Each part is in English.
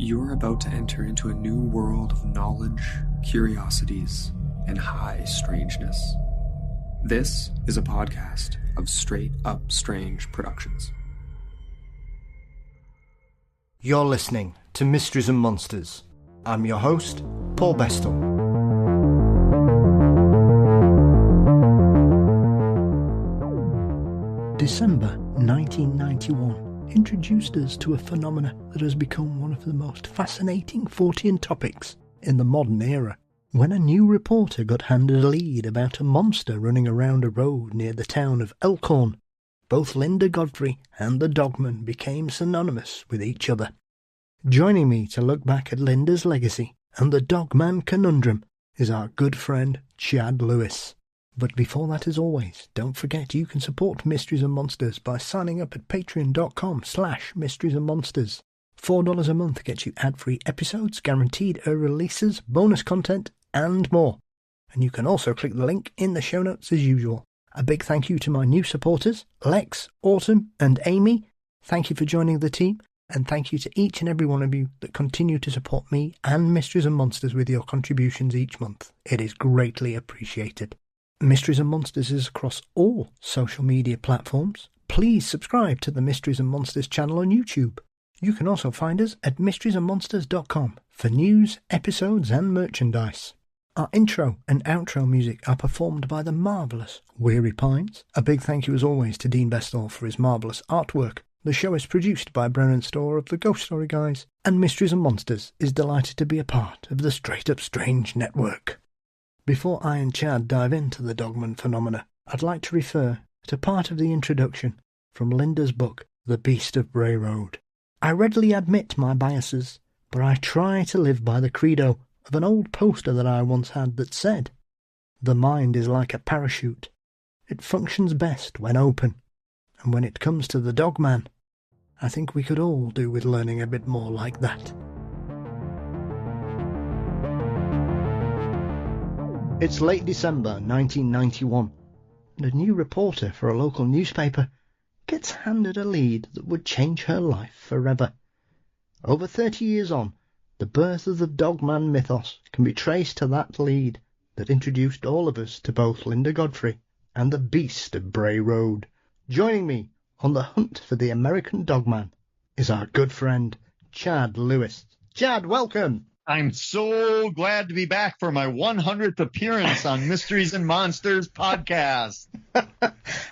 You're about to enter into a new world of knowledge, curiosities, and high strangeness. This is a podcast of Straight Up Strange Productions. You're listening to Mysteries and Monsters. I'm your host, Paul Bestall. December 1991 introduced us to a phenomena that has become one of the most fascinating fortean topics in the modern era. When a new reporter got handed a lead about a monster running around a road near the town of Elkhorn, both Linda Godfrey and the Dogman became synonymous with each other. Joining me to look back at Linda's legacy and the Dogman conundrum is our good friend Chad Lewis. But before that, as always, don't forget you can support Mysteries and Monsters by signing up at patreon.com/Mysteries and Monsters. $4 a month gets you ad-free episodes, guaranteed releases, bonus content, and more. And you can also click the link in the show notes as usual. A big thank you to my new supporters, Lex, Autumn, and Amy. Thank you for joining the team, and thank you to each and every one of you that continue to support me and Mysteries and Monsters with your contributions each month. It is greatly appreciated. Mysteries and Monsters is across all social media platforms. Please subscribe to the Mysteries and Monsters channel on YouTube. You can also find us at mysteriesandmonsters.com for news, episodes and merchandise. Our intro and outro music are performed by the marvellous Weary Pines. A big thank you as always to Dean Bestall for his marvellous artwork. The show is produced by Brennan Storr of the Ghost Story Guys, and Mysteries and Monsters is delighted to be a part of the Straight Up Strange network. Before I and Chad dive into the Dogman phenomena, I'd like to refer to part of the introduction from Linda's book, The Beat of Bray Road. I readily admit my biases, but I try to live by the credo of an old poster that I once had that said, "The mind is like a parachute. It functions best when open, and when it comes to the Dogman, I think we could all do with learning a bit more like that." It's late December 1991, and a new reporter for a local newspaper gets handed a lead that would change her life forever. Over 30 years on, the birth of the Dogman mythos can be traced to that lead that introduced all of us to both Linda Godfrey and the Beat of Bray Road. Joining me on the hunt for the American Dogman is our good friend Chad Lewis. Chad, welcome! I'm so glad to be back for my 100th appearance on Mysteries and Monsters podcast. I'm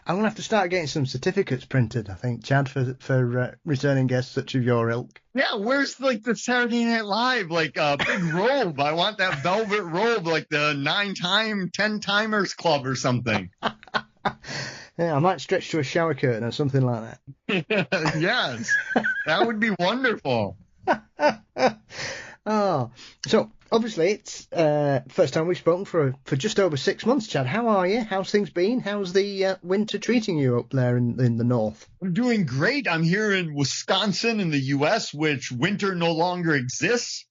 going to have to start getting some certificates printed, I think, Chad, for returning guests such of your ilk. Yeah, where's the Saturday Night Live, big robe? I want that velvet robe, like the 9-time, 10-timers club or something. Yeah, I might stretch to a shower curtain or something like that. Yes, that would be wonderful. Oh, so obviously it's first time we've spoken for just over 6 months, Chad. How are you? How's things been? How's the winter treating you up there in the north? I'm doing great. I'm here in Wisconsin in the U.S., which winter no longer exists.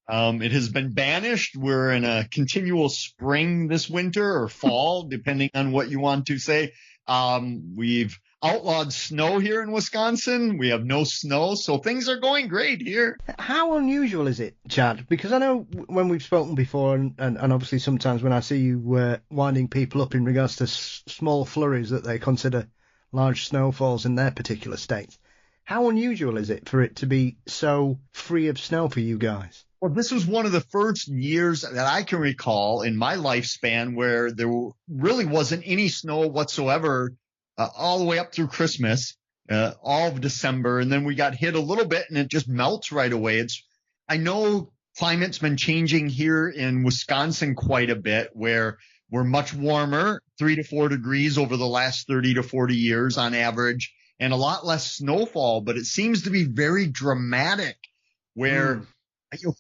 It has been banished. We're in a continual spring this winter or fall, depending on what you want to say. We've outlawed snow here in Wisconsin. We have no snow, so things are going great here. How unusual is it, Chad? Because I know when we've spoken before, and obviously sometimes when I see you winding people up in regards to small flurries that they consider large snowfalls in their particular states, how unusual is it for it to be so free of snow for you guys? Well, this was one of the first years that I can recall in my lifespan where there really wasn't any snow whatsoever all the way up through Christmas, all of December, and then we got hit a little bit and it just melts right away. I know climate's been changing here in Wisconsin quite a bit, where we're much warmer, 3 to 4 degrees over the last 30 to 40 years on average, and a lot less snowfall, but it seems to be very dramatic where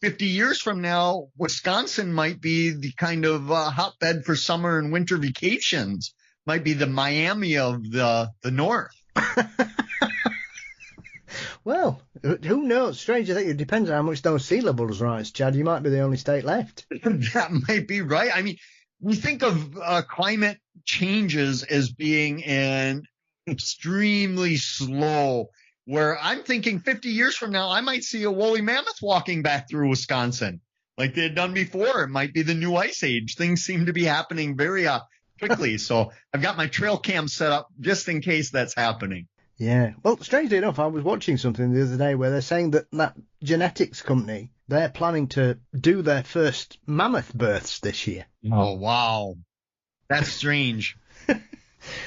50 years from now, Wisconsin might be the kind of hotbed for summer and winter vacations. Might be the Miami of the North. Well, who knows? Strange to think. It depends on how much those sea levels rise, Chad. You might be the only state left. That might be right. I mean, we think of climate changes as being an extremely slow where I'm thinking 50 years from now, I might see a woolly mammoth walking back through Wisconsin like they had done before. It might be the new ice age. Things seem to be happening very quickly. So I've got my trail cam set up just in case that's happening. Yeah. Well, strangely enough, I was watching something the other day where they're saying that genetics company, they're planning to do their first mammoth births this year. Oh, wow. That's strange.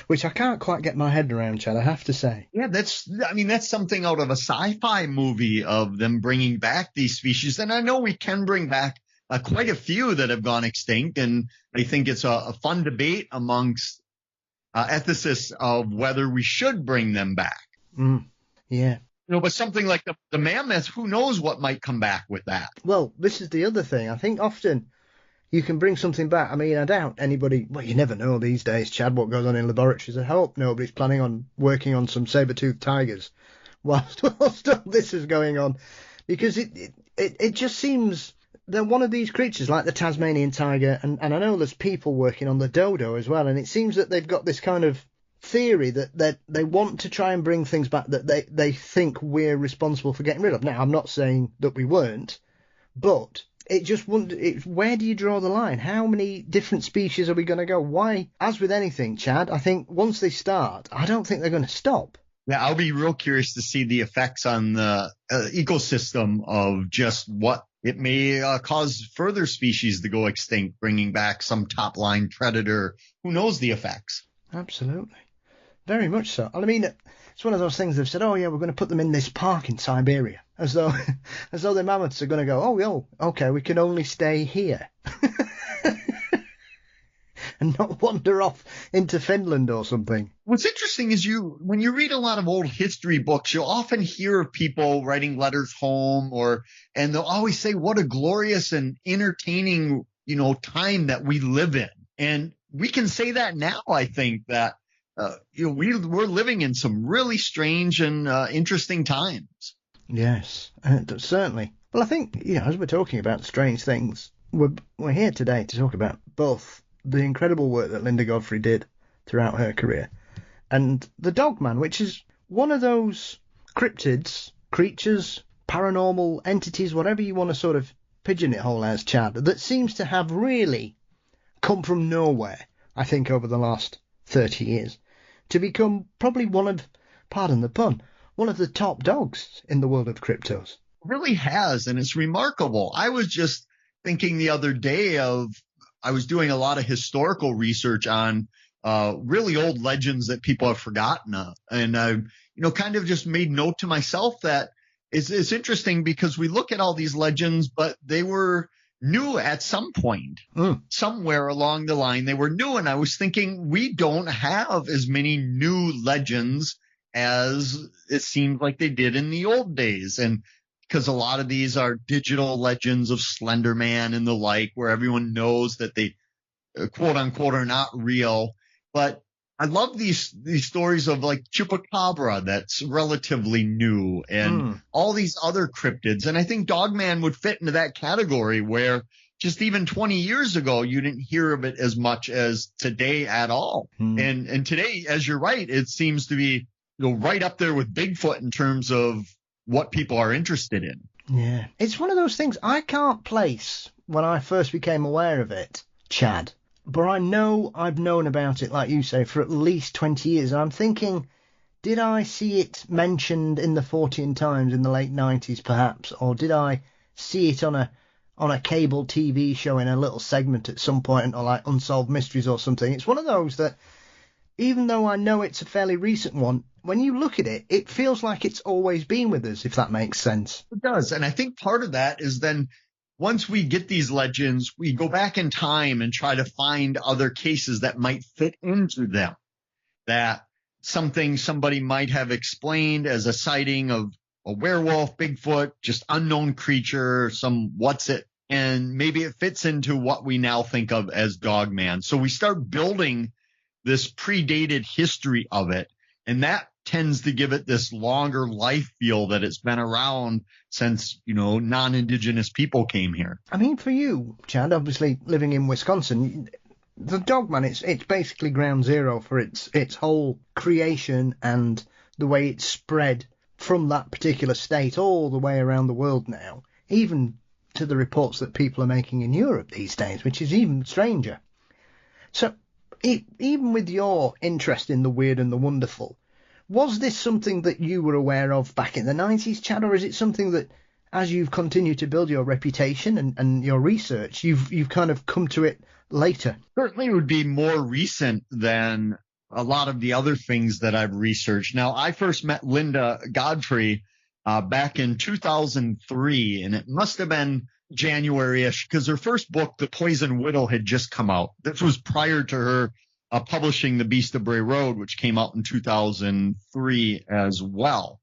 Which I can't quite get my head around, Chad, I have to say. Yeah, that's something out of a sci-fi movie of them bringing back these species. And I know we can bring back quite a few that have gone extinct. And I think it's a fun debate amongst ethicists of whether we should bring them back. Yeah. But something like the mammoth, who knows what might come back with that? Well, this is the other thing. I think often you can bring something back. I mean, I doubt anybody, well, you never know these days, Chad, what goes on in laboratories. I hope nobody's planning on working on some saber-toothed tigers whilst all this is going on. Because it just seems they're one of these creatures like the Tasmanian tiger, and I know there's people working on the dodo as well, and it seems that they've got this kind of theory that they want to try and bring things back that they think we're responsible for getting rid of. Now, I'm not saying that we weren't, but it just where do you draw the line? How many different species are we going to go? Why? As with anything, Chad, I think once they start, I don't think they're going to stop. Yeah, I'll be real curious to see the effects on the ecosystem of just what it may cause further species to go extinct, bringing back some top-line predator. Who knows the effects? Absolutely. Very much so. I mean, it's one of those things they've said, oh, yeah, we're going to put them in this park in Siberia, as though the mammoths are going to go, oh, okay, we can only stay here. And not wander off into Finland or something. What's interesting is when you read a lot of old history books, you'll often hear of people writing letters home and they'll always say what a glorious and entertaining, time that we live in. And we can say that now, I think, that, we're living in some really strange and interesting times. Yes, certainly. Well, I think, as we're talking about strange things, we're here today to talk about both the incredible work that Linda Godfrey did throughout her career and the Dogman, which is one of those cryptids, creatures, paranormal entities, whatever you want to sort of pigeonhole as, Chad, that seems to have really come from nowhere, I think, over the last 30 years, to become probably one of, pardon the pun, one of the top dogs in the world of cryptos. It really has, and it's remarkable. I was just thinking the other day I was doing a lot of historical research on really old legends that people have forgotten. And I, kind of just made note to myself that it's interesting because we look at all these legends, but they were new at some point. Somewhere along the line, they were new. And I was thinking we don't have as many new legends as it seemed like they did in the old days. And because a lot of these are digital legends of Slender Man and the like, where everyone knows that they, quote unquote, are not real. But I love these stories of like Chupacabra that's relatively new and all these other cryptids. And I think Dogman would fit into that category where just even 20 years ago, you didn't hear of it as much as today at all. And today, as you're right, it seems to be right up there with Bigfoot in terms of what people are interested in. Yeah. It's one of those things I can't place when I first became aware of it, Chad. But I know I've known about it, like you say, for at least 20 years. And I'm thinking, did I see it mentioned in the Fortean Times in the late 90s, perhaps? Or did I see it on a cable TV show in a little segment at some point, or like Unsolved Mysteries or something? It's one of those that, even though I know it's a fairly recent one, when you look at it, it feels like it's always been with us, if that makes sense. It does. And I think part of that is then once we get these legends, we go back in time and try to find other cases that might fit into them, that something somebody might have explained as a sighting of a werewolf, Bigfoot, just unknown creature, some what's it, and maybe it fits into what we now think of as Dogman. So we start building this predated history of it, and that tends to give it this longer life feel that it's been around since, non-Indigenous people came here. I mean, for you, Chad, obviously living in Wisconsin, the Dogman, it's basically ground zero for its whole creation and the way it's spread from that particular state all the way around the world now, even to the reports that people are making in Europe these days, which is even stranger. So even with your interest in the weird and the wonderful, was this something that you were aware of back in the 90s, Chad, or is it something that, as you've continued to build your reputation and your research, you've kind of come to it later? Certainly would be more recent than a lot of the other things that I've researched. Now, I first met Linda Godfrey back in 2003, and it must have been January-ish, because her first book, The Poison Widow, had just come out. This was prior to her publishing The Beat of Bray Road, which came out in 2003 as well.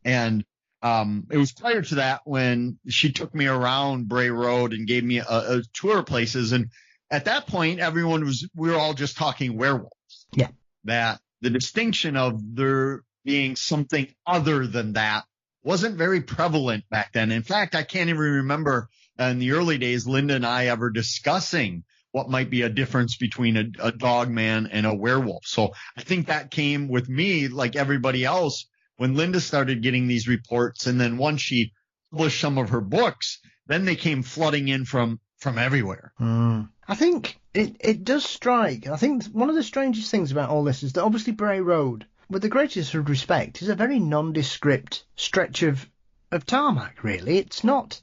And it was prior to that when she took me around Bray Road and gave me a tour of places. And at that point, we were all just talking werewolves. Yeah. That the distinction of there being something other than that wasn't very prevalent back then. In fact, I can't even remember in the early days, Linda and I ever discussing what might be a difference between a dogman and a werewolf. So I think that came with me, like everybody else, when Linda started getting these reports. And then once she published some of her books, then they came flooding in from everywhere. I think it does strike. I think one of the strangest things about all this is that obviously Bray Road, with the greatest of respect, is a very nondescript stretch of tarmac, really. It's not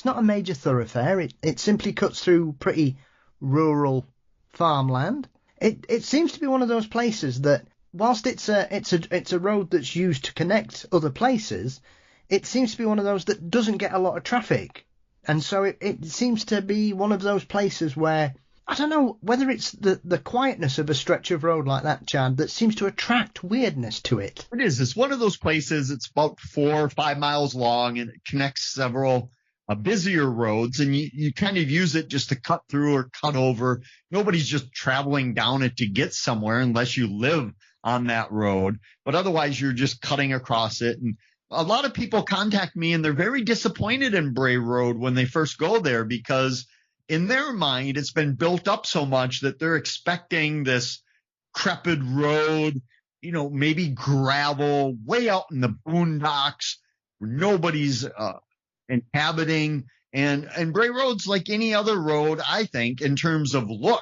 a major thoroughfare. It simply cuts through pretty rural farmland. It seems to be one of those places that, whilst it's a road that's used to connect other places, it seems to be one of those that doesn't get a lot of traffic. And so it seems to be one of those places where, I don't know whether it's the quietness of a stretch of road like that, Chad, that seems to attract weirdness to it. It is. It's one of those places. It's about 4 or 5 miles long, and it connects several busier roads, and you kind of use it just to cut through or cut over. Nobody's just traveling down it to get somewhere unless you live on that road. But otherwise, you're just cutting across it. And a lot of people contact me, and they're very disappointed in Bray Road when they first go there, because in their mind, it's been built up so much that they're expecting this crepid road, maybe gravel way out in the boondocks where nobody's inhabiting. And Bray Road's like any other road, I think, in terms of look.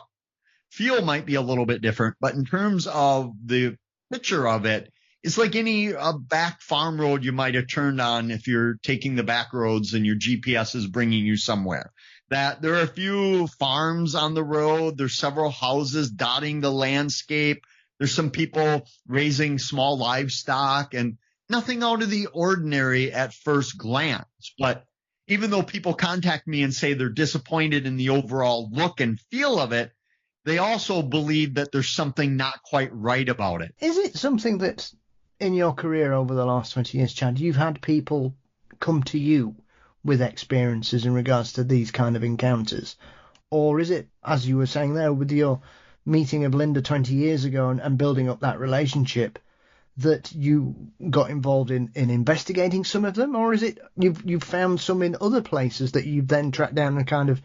Feel might be a little bit different, but in terms of the picture of it, it's like any back farm road you might have turned on if you're taking the back roads and your GPS is bringing you somewhere. That there are a few farms on the road. There's several houses dotting the landscape. There's some people raising small livestock, and nothing out of the ordinary at first glance. But even though people contact me and say they're disappointed in the overall look and feel of it, they also believe that there's something not quite right about it. Is it something that in your career over the last 20 years, Chad, you've had people come to you with experiences in regards to these kind of encounters? Or is it, as you were saying there, with your meeting of Linda 20 years ago and building up that relationship, that you got involved in investigating some of them? Or is it you've found some in other places that you've then tracked down and kind of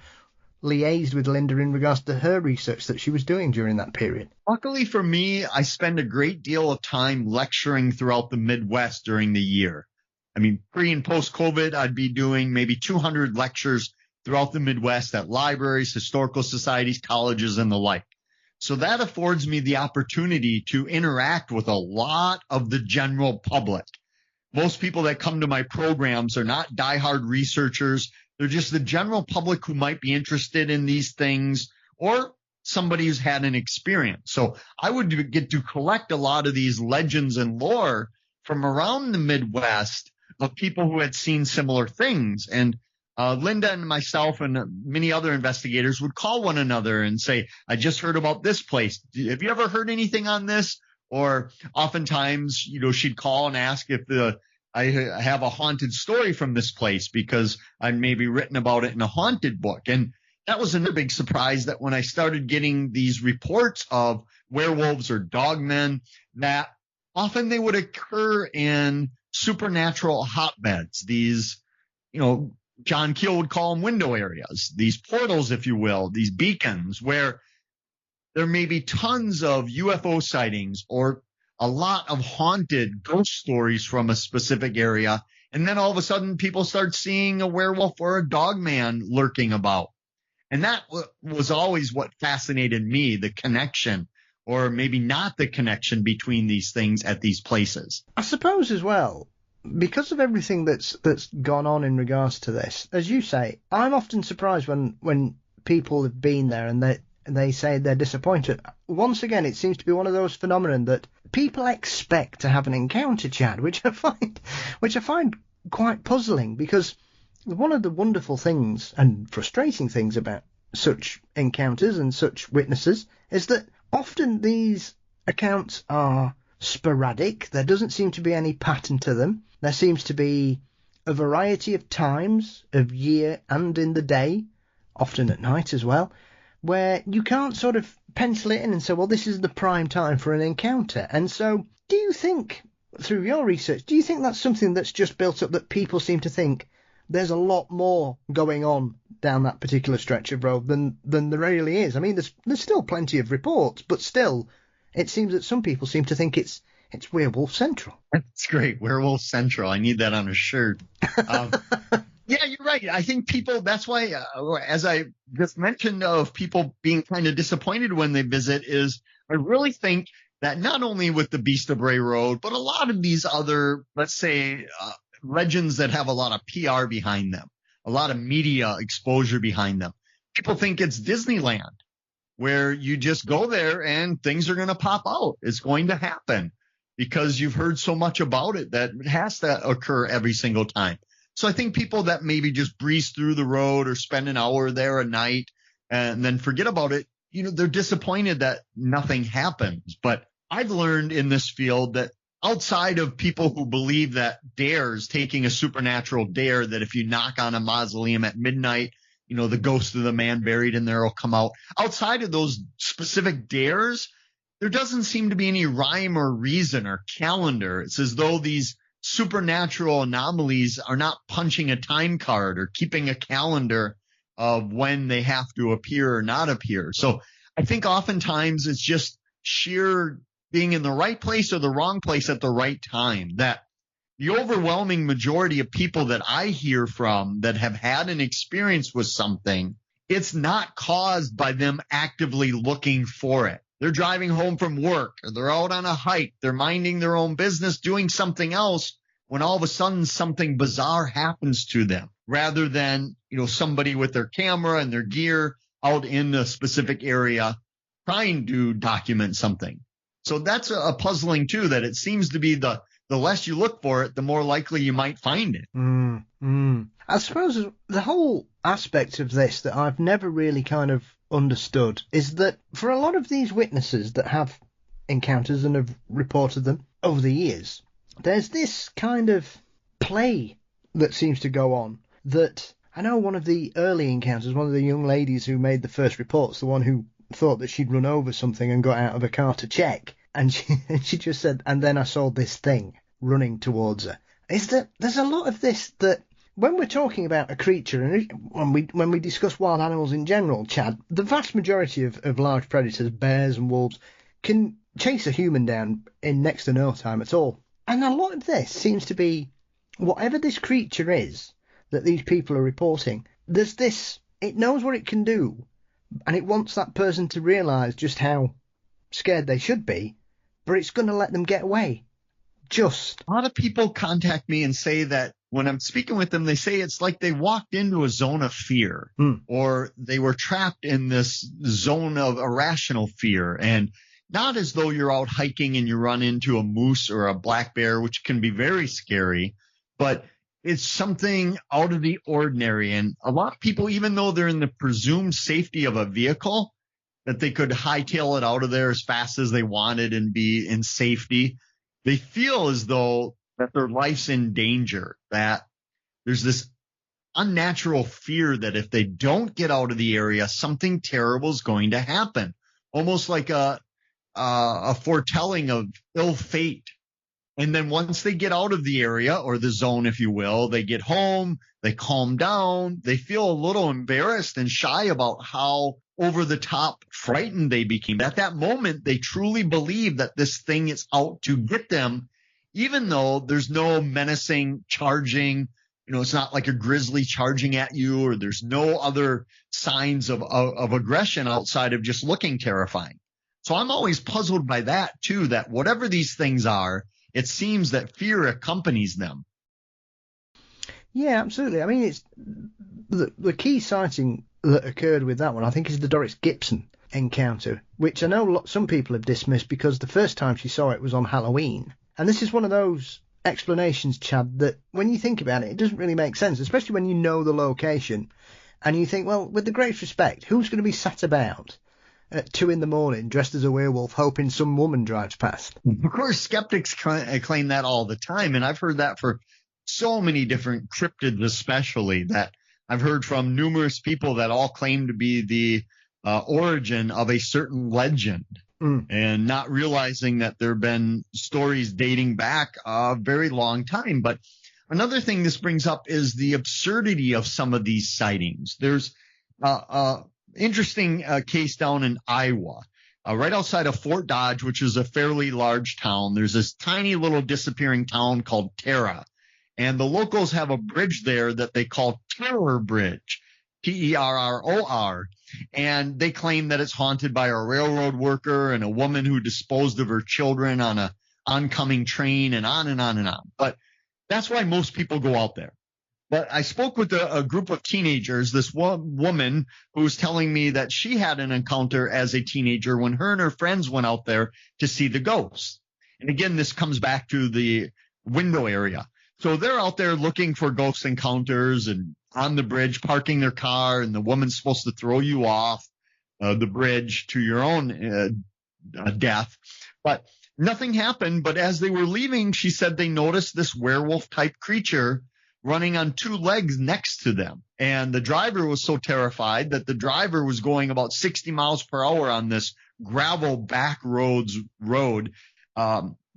liaised with Linda in regards to her research that she was doing during that period? Luckily for me, I spend a great deal of time lecturing throughout the Midwest during the year. I mean, pre and post COVID, I'd be doing maybe 200 lectures throughout the Midwest at libraries, historical societies, colleges, and the like. So that affords me the opportunity to interact with a lot of the general public. Most people that come to my programs are not diehard researchers. They're just the general public who might be interested in these things, or somebody who's had an experience. So I would get to collect a lot of these legends and lore from around the Midwest of people who had seen similar things. And Linda and myself and many other investigators would call one another and say, I just heard about this place. Have you ever heard anything on this? Or oftentimes, she'd call and ask if I have a haunted story from this place because I'd maybe written about it in a haunted book. And that was another big surprise, that when I started getting these reports of werewolves or dogmen, that often they would occur in supernatural hotbeds. These, John Keel would call them window areas, these portals, if you will, these beacons where there may be tons of UFO sightings or a lot of haunted ghost stories from a specific area. And then all of a sudden people start seeing a werewolf or a dogman lurking about. And that was always what fascinated me, the connection, or maybe not the connection between these things at these places. I suppose as well, because of everything that's gone on in regards to this, as you say, I'm often surprised when people have been there and they say they're disappointed. Once again, it seems to be one of those phenomena that people expect to have an encounter, Chad, which I find quite puzzling, because one of the wonderful things and frustrating things about such encounters and such witnesses is that often these accounts are sporadic. There doesn't seem to be any pattern to them. There seems to be a variety of times of year and in the day, often at night as well, where you can't sort of pencil it in and say, well, this is the prime time for an encounter. And so do you think, through your research, do you think that's something that's just built up, that people seem to think there's a lot more going on down that particular stretch of road than there really is? I mean, there's still plenty of reports, but still, it seems that some people seem to think it's Werewolf Central. That's great. Werewolf Central. I need that on a shirt. Yeah, you're right. I think people, that's why, as I just mentioned, of people being kind of disappointed when they visit, is I really think that not only with the Beat of Bray Road, but a lot of these other, let's say, legends that have a lot of PR behind them, a lot of media exposure behind them. People think it's Disneyland, where you just go there and things are going to pop out. It's going to happen because you've heard so much about it that it has to occur every single time. So I think people that maybe just breeze through the road or spend an hour there a night and then forget about it, they're disappointed that nothing happens. But I've learned in this field that outside of people who believe that dares, taking a supernatural dare, that if you knock on a mausoleum at midnight, the ghost of the man buried in there will come out. Outside of those specific dares, there doesn't seem to be any rhyme or reason or calendar. It's as though these supernatural anomalies are not punching a time card or keeping a calendar of when they have to appear or not appear. So I think oftentimes it's just sheer being in the right place or the wrong place at the right time, that the overwhelming majority of people that I hear from that have had an experience with something, it's not caused by them actively looking for it. They're driving home from work, or they're out on a hike, they're minding their own business, doing something else, when all of a sudden something bizarre happens to them, rather than, somebody with their camera and their gear out in a specific area trying to document something. So that's a puzzling too, that it seems to be the less you look for it, the more likely you might find it. I suppose the whole aspect of this that I've never really kind of understood is that for a lot of these witnesses that have encounters and have reported them over the years, there's this kind of play that seems to go on. That I know one of the early encounters, one of the young ladies who made the first reports, the one who thought that she'd run over something and got out of a car to check, and she just said, and then I saw this thing running towards her. Is that there's a lot of this that when we're talking about a creature, and when we discuss wild animals in general, Chad, the vast majority of large predators, bears and wolves, can chase a human down in next to no time at all. And a lot of this seems to be, whatever this creature is that these people are reporting, there's this, it knows what it can do, and it wants that person to realise just how scared they should be, but it's going to let them get away. A lot of people contact me and say that when I'm speaking with them, they say it's like they walked into a zone of fear, or they were trapped in this zone of irrational fear. And not as though you're out hiking and you run into a moose or a black bear, which can be very scary, but it's something out of the ordinary. And a lot of people, even though they're in the presumed safety of a vehicle, that they could hightail it out of there as fast as they wanted and be in safety, they feel as though that their life's in danger, that there's this unnatural fear that if they don't get out of the area, something terrible is going to happen. Almost like a foretelling of ill fate. And then once they get out of the area, or the zone, if you will, they get home, they calm down, they feel a little embarrassed and shy about how over the top frightened they became. At that moment, they truly believe that this thing is out to get them, even though there's no menacing charging. It's not like a grizzly charging at you, or there's no other signs of aggression outside of just looking terrifying. So I'm always puzzled by that too, that whatever these things are, it seems that fear accompanies them. Yeah, absolutely. I mean, it's the key sighting that occurred with that one, I think, is the Doris Gibson encounter, which I know some people have dismissed because the first time she saw it was on Halloween. And this is one of those explanations, Chad, that when you think about it, it doesn't really make sense, especially when you know the location. And you think, well, with the greatest respect, who's going to be sat about at 2 a.m. dressed as a werewolf hoping some woman drives past? Of course, skeptics claim that all the time. And I've heard that for so many different cryptids, especially, that I've heard from numerous people that all claim to be the origin of a certain legend. And not realizing that there have been stories dating back a very long time. But another thing this brings up is the absurdity of some of these sightings. There's an interesting case down in Iowa, right outside of Fort Dodge, which is a fairly large town. There's this tiny little disappearing town called Terra. And the locals have a bridge there that they call Terror Bridge, Terror. And they claim that it's haunted by a railroad worker and a woman who disposed of her children on a oncoming train, and on and on and on. But that's why most people go out there. But I spoke with a group of teenagers, this one woman who was telling me that she had an encounter as a teenager when her and her friends went out there to see the ghosts. And again, this comes back to the window area. So they're out there looking for ghost encounters and on the bridge, parking their car, and the woman's supposed to throw you off the bridge to your own death. But nothing happened. But as they were leaving, she said they noticed this werewolf-type creature running on 2 legs next to them. And the driver was so terrified that the driver was going about 60 miles per hour on this gravel back road,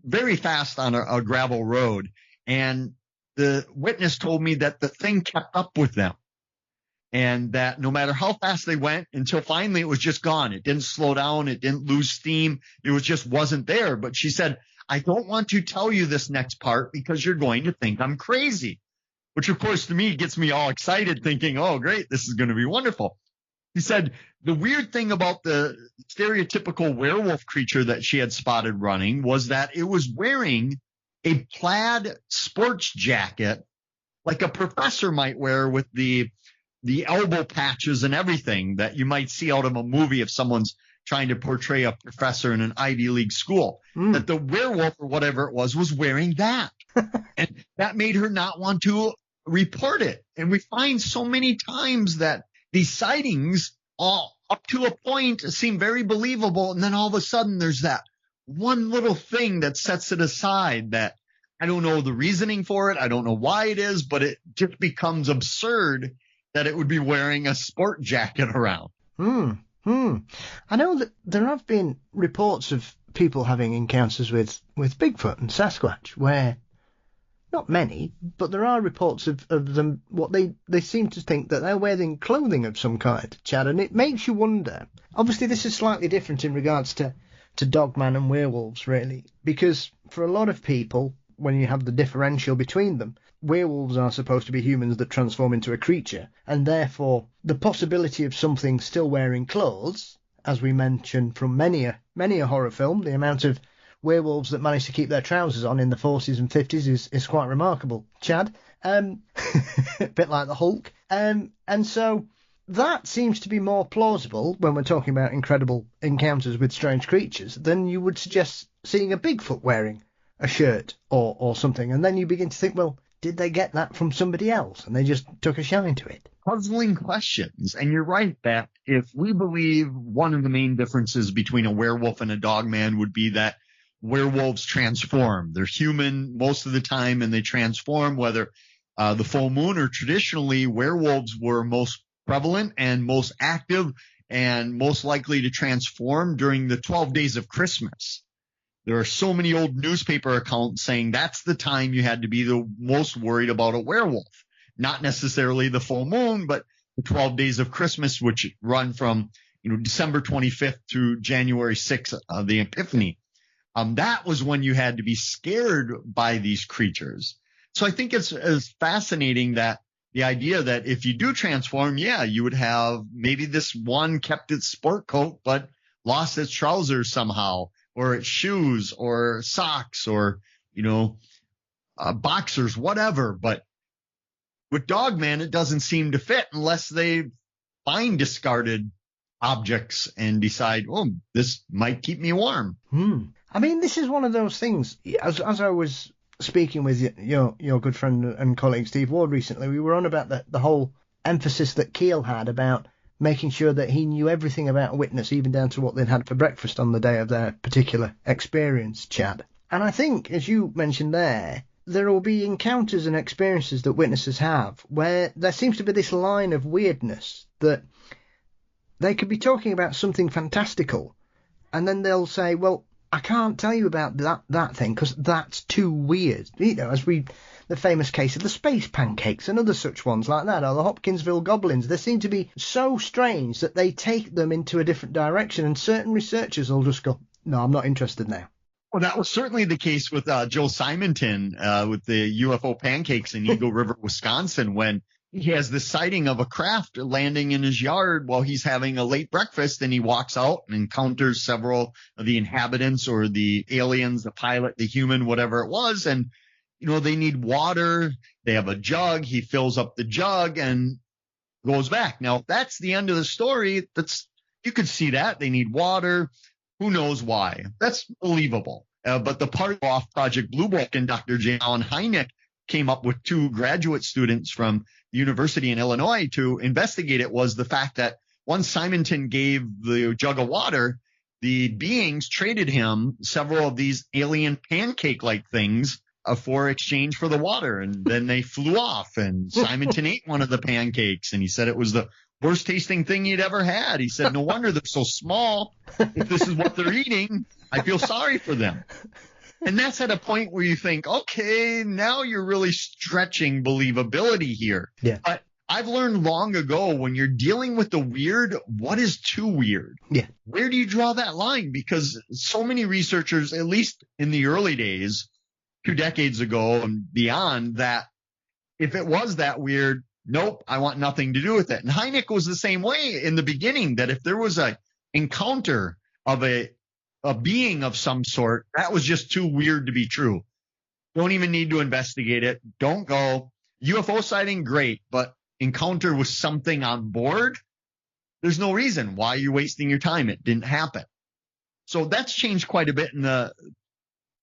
very fast on a gravel road. And the witness told me that the thing kept up with them, and that no matter how fast they went, until finally it was just gone. It didn't slow down. It didn't lose steam. It was just wasn't there. But she said, I don't want to tell you this next part because you're going to think I'm crazy, which of course to me gets me all excited thinking, oh, great, this is going to be wonderful. He said the weird thing about the stereotypical werewolf creature that she had spotted running was that it was wearing a plaid sports jacket like a professor might wear, with the elbow patches and everything that you might see out of a movie if someone's trying to portray a professor in an Ivy League school. That the werewolf or whatever it was wearing that. And that made her not want to report it. And we find so many times that these sightings, all up to a point, seem very believable. And then all of a sudden there's that one little thing that sets it aside that I don't know the reasoning for it. I don't know why it is, but it just becomes absurd that it would be wearing a sport jacket around. I know that there have been reports of people having encounters with Bigfoot and Sasquatch, where not many, but there are reports of them, what they seem to think that they're wearing clothing of some kind, Chad, and it makes you wonder. Obviously, this is slightly different in regards to Dogman and werewolves, really, because for a lot of people, when you have the differential between them, werewolves are supposed to be humans that transform into a creature, and therefore the possibility of something still wearing clothes, as we mentioned from many a horror film, the amount of werewolves that manage to keep their trousers on in the 40s and 50s is quite remarkable, Chad. A bit like the Hulk. And so that seems to be more plausible when we're talking about incredible encounters with strange creatures than you would suggest seeing a Bigfoot wearing a shirt or something. And then you begin to think, well, did they get that from somebody else and they just took a shine to it? Puzzling questions. And you're right that if we believe one of the main differences between a werewolf and a dogman would be that werewolves transform. They're human most of the time and they transform, whether the full moon or traditionally werewolves were most prevalent and most active and most likely to transform during the 12 days of Christmas. There are so many old newspaper accounts saying that's the time you had to be the most worried about a werewolf. Not necessarily the full moon, but the 12 days of Christmas, which run from December 25th through January 6th of the Epiphany. That was when you had to be scared by these creatures. So I think it's fascinating that the idea that if you do transform, you would have maybe this one kept its sport coat, but lost its trousers somehow, or its shoes or socks or, boxers, whatever. But with Dogman, it doesn't seem to fit unless they find discarded objects and decide, this might keep me warm. I mean, this is one of those things. As I was speaking with your good friend and colleague Steve Ward recently, we were on about the whole emphasis that Keel had about making sure that he knew everything about a witness, even down to what they'd had for breakfast on the day of their particular experience, Chad. And I think, as you mentioned there will be encounters and experiences that witnesses have where there seems to be this line of weirdness that they could be talking about something fantastical, and then they'll say, well, I can't tell you about that thing because that's too weird. The famous case of the space pancakes and other such ones like that, or the Hopkinsville goblins. They seem to be so strange that they take them into a different direction, and certain researchers will just go, no, I'm not interested now. Well, that was certainly the case with Joe Simonton with the UFO pancakes in Eagle River, Wisconsin, when he has this sighting of a craft landing in his yard while he's having a late breakfast, and he walks out and encounters several of the inhabitants or the aliens, the pilot, the human, whatever it was. And, they need water. They have a jug. He fills up the jug and goes back. Now, if that's the end of the story, you could see that. They need water. Who knows why? That's believable. But the part off Project Blue Book and Dr. J. Allen Hynek came up with 2 graduate students from the university in Illinois to investigate it was the fact that once Simonton gave the jug of water, the beings traded him several of these alien pancake-like things for exchange for the water. And then they flew off, and Simonton ate one of the pancakes, and he said it was the worst tasting thing he'd ever had. He said, no wonder they're so small. If this is what they're eating, I feel sorry for them. And that's at a point where you think, okay, now you're really stretching believability here. Yeah. But I've learned long ago, when you're dealing with the weird, what is too weird? Yeah. Where do you draw that line? Because so many researchers, at least in the early days, 2 decades ago and beyond, that if it was that weird, nope, I want nothing to do with it. And Hynek was the same way in the beginning, that if there was an encounter of a being of some sort, that was just too weird to be true. Don't even need to investigate it. Don't go. UFO sighting, great, but encounter with something on board, there's no reason. Why are you wasting your time? It didn't happen. So that's changed quite a bit in the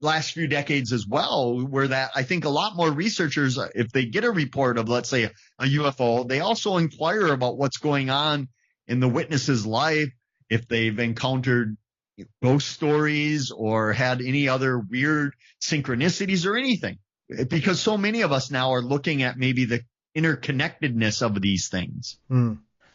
last few decades as well, where that I think a lot more researchers, if they get a report of, let's say, a UFO, they also inquire about what's going on in the witness's life, if they've encountered ghost stories or had any other weird synchronicities or anything, because so many of us now are looking at maybe the interconnectedness of these things.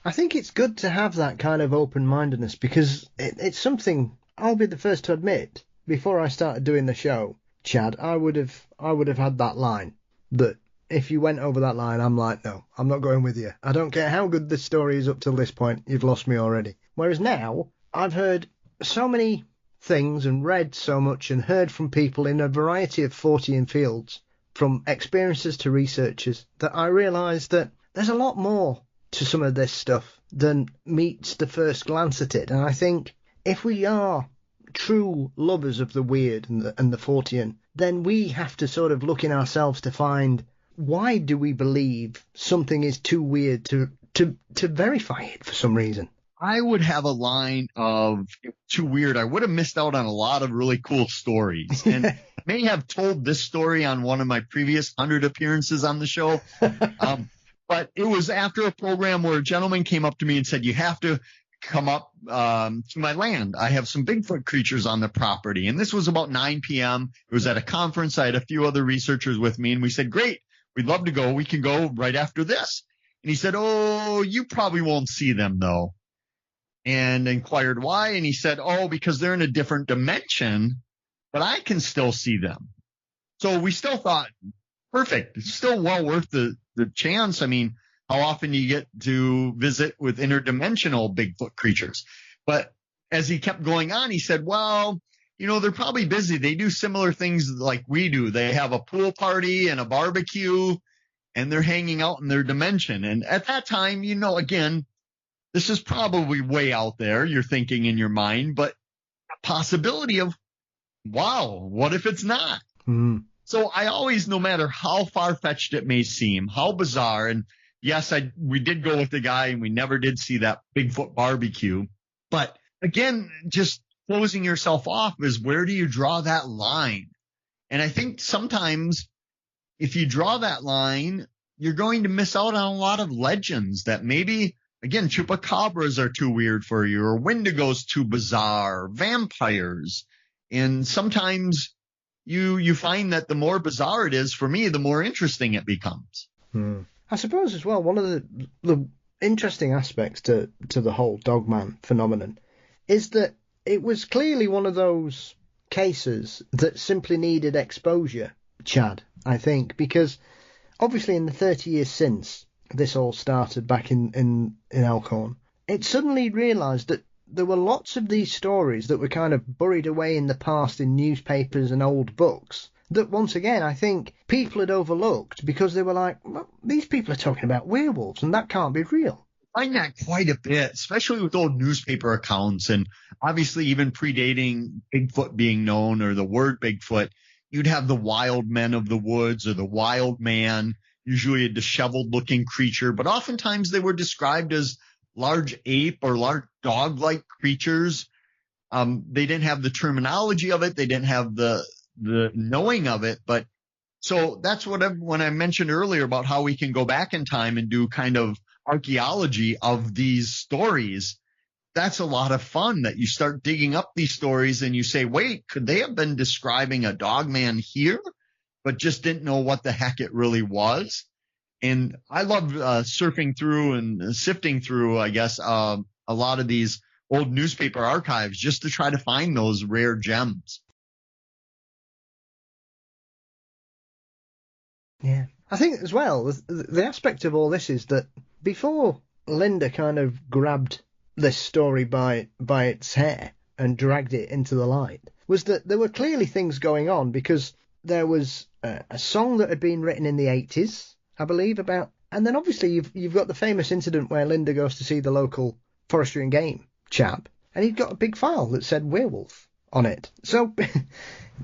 I think it's good to have that kind of open-mindedness, because it's something I'll be the first to admit. Before I started doing the show, Chad, I would have had that line that if you went over that line, I'm like, no, I'm not going with you. I don't care how good this story is up till this point. You've lost me already. Whereas now I've heard so many things and read so much and heard from people in a variety of fortean fields, from experiencers to researchers, that I realise that there's a lot more to some of this stuff than meets the first glance at it. And I think if we are true lovers of the weird and the fortean, then we have to sort of look in ourselves to find, why do we believe something is too weird to verify it for some reason? I would have a line of too weird. I would have missed out on a lot of really cool stories, and may have told this story on one of my previous 100 appearances on the show. But it was after a program where a gentleman came up to me and said, you have to come up to my land. I have some Bigfoot creatures on the property. And this was about 9 p.m. It was at a conference. I had a few other researchers with me, and we said, great, we'd love to go. We can go right after this. And he said, oh, you probably won't see them, though. And inquired why. And he said, oh, because they're in a different dimension, but I can still see them. So we still thought, perfect. It's still well worth the chance. I mean, how often you get to visit with interdimensional Bigfoot creatures. But as he kept going on, he said, well, they're probably busy. They do similar things like we do. They have a pool party and a barbecue, and they're hanging out in their dimension. And at that time, again, this is probably way out there, you're thinking in your mind, but a possibility of, wow, what if it's not? Mm. So I always, no matter how far-fetched it may seem, how bizarre, and yes, we did go with the guy and we never did see that Bigfoot barbecue. But again, just closing yourself off is, where do you draw that line? And I think sometimes if you draw that line, you're going to miss out on a lot of legends that maybe, again, chupacabras are too weird for you, or Wendigos too bizarre, vampires. And sometimes you find that the more bizarre it is, for me, the more interesting it becomes. I suppose as well, one of the interesting aspects to the whole Dogman phenomenon is that it was clearly one of those cases that simply needed exposure, Chad, I think, because obviously in the 30 years since this all started back in Elkhorn, it suddenly realised that there were lots of these stories that were kind of buried away in the past in newspapers and old books that, once again, I think people had overlooked because they were like, well, these people are talking about werewolves and that can't be real. I find that quite a bit, especially with old newspaper accounts, and obviously even predating Bigfoot being known, or the word Bigfoot. You'd have the wild men of the woods, or the wild man, usually a disheveled looking creature, but oftentimes they were described as large ape or large dog-like creatures. They didn't have the terminology of it. They didn't have the knowing of it. But so that's when I mentioned earlier about how we can go back in time and do kind of archaeology of these stories. That's a lot of fun, that you start digging up these stories and you say, wait, could they have been describing a dogman here, but just didn't know what the heck it really was? And I love surfing through and sifting through, I guess, a lot of these old newspaper archives just to try to find those rare gems. Yeah. I think as well, the aspect of all this is that before Linda kind of grabbed this story by its hair and dragged it into the light, was that there were clearly things going on, because there was a song that had been written in the 80s, I believe, about, and then obviously you've got the famous incident where Linda goes to see the local forestry and game chap, and he'd got a big file that said werewolf on it. So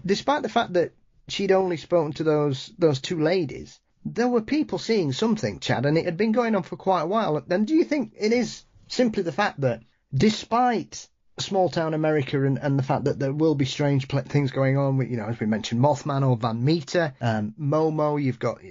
despite the fact that she'd only spoken to those two ladies, there were people seeing something, Chad, and it had been going on for quite a while. And do you think it is simply the fact that, despite small town America and the fact that there will be strange things going on with, as we mentioned, Mothman or Van Meter, Momo, you've got,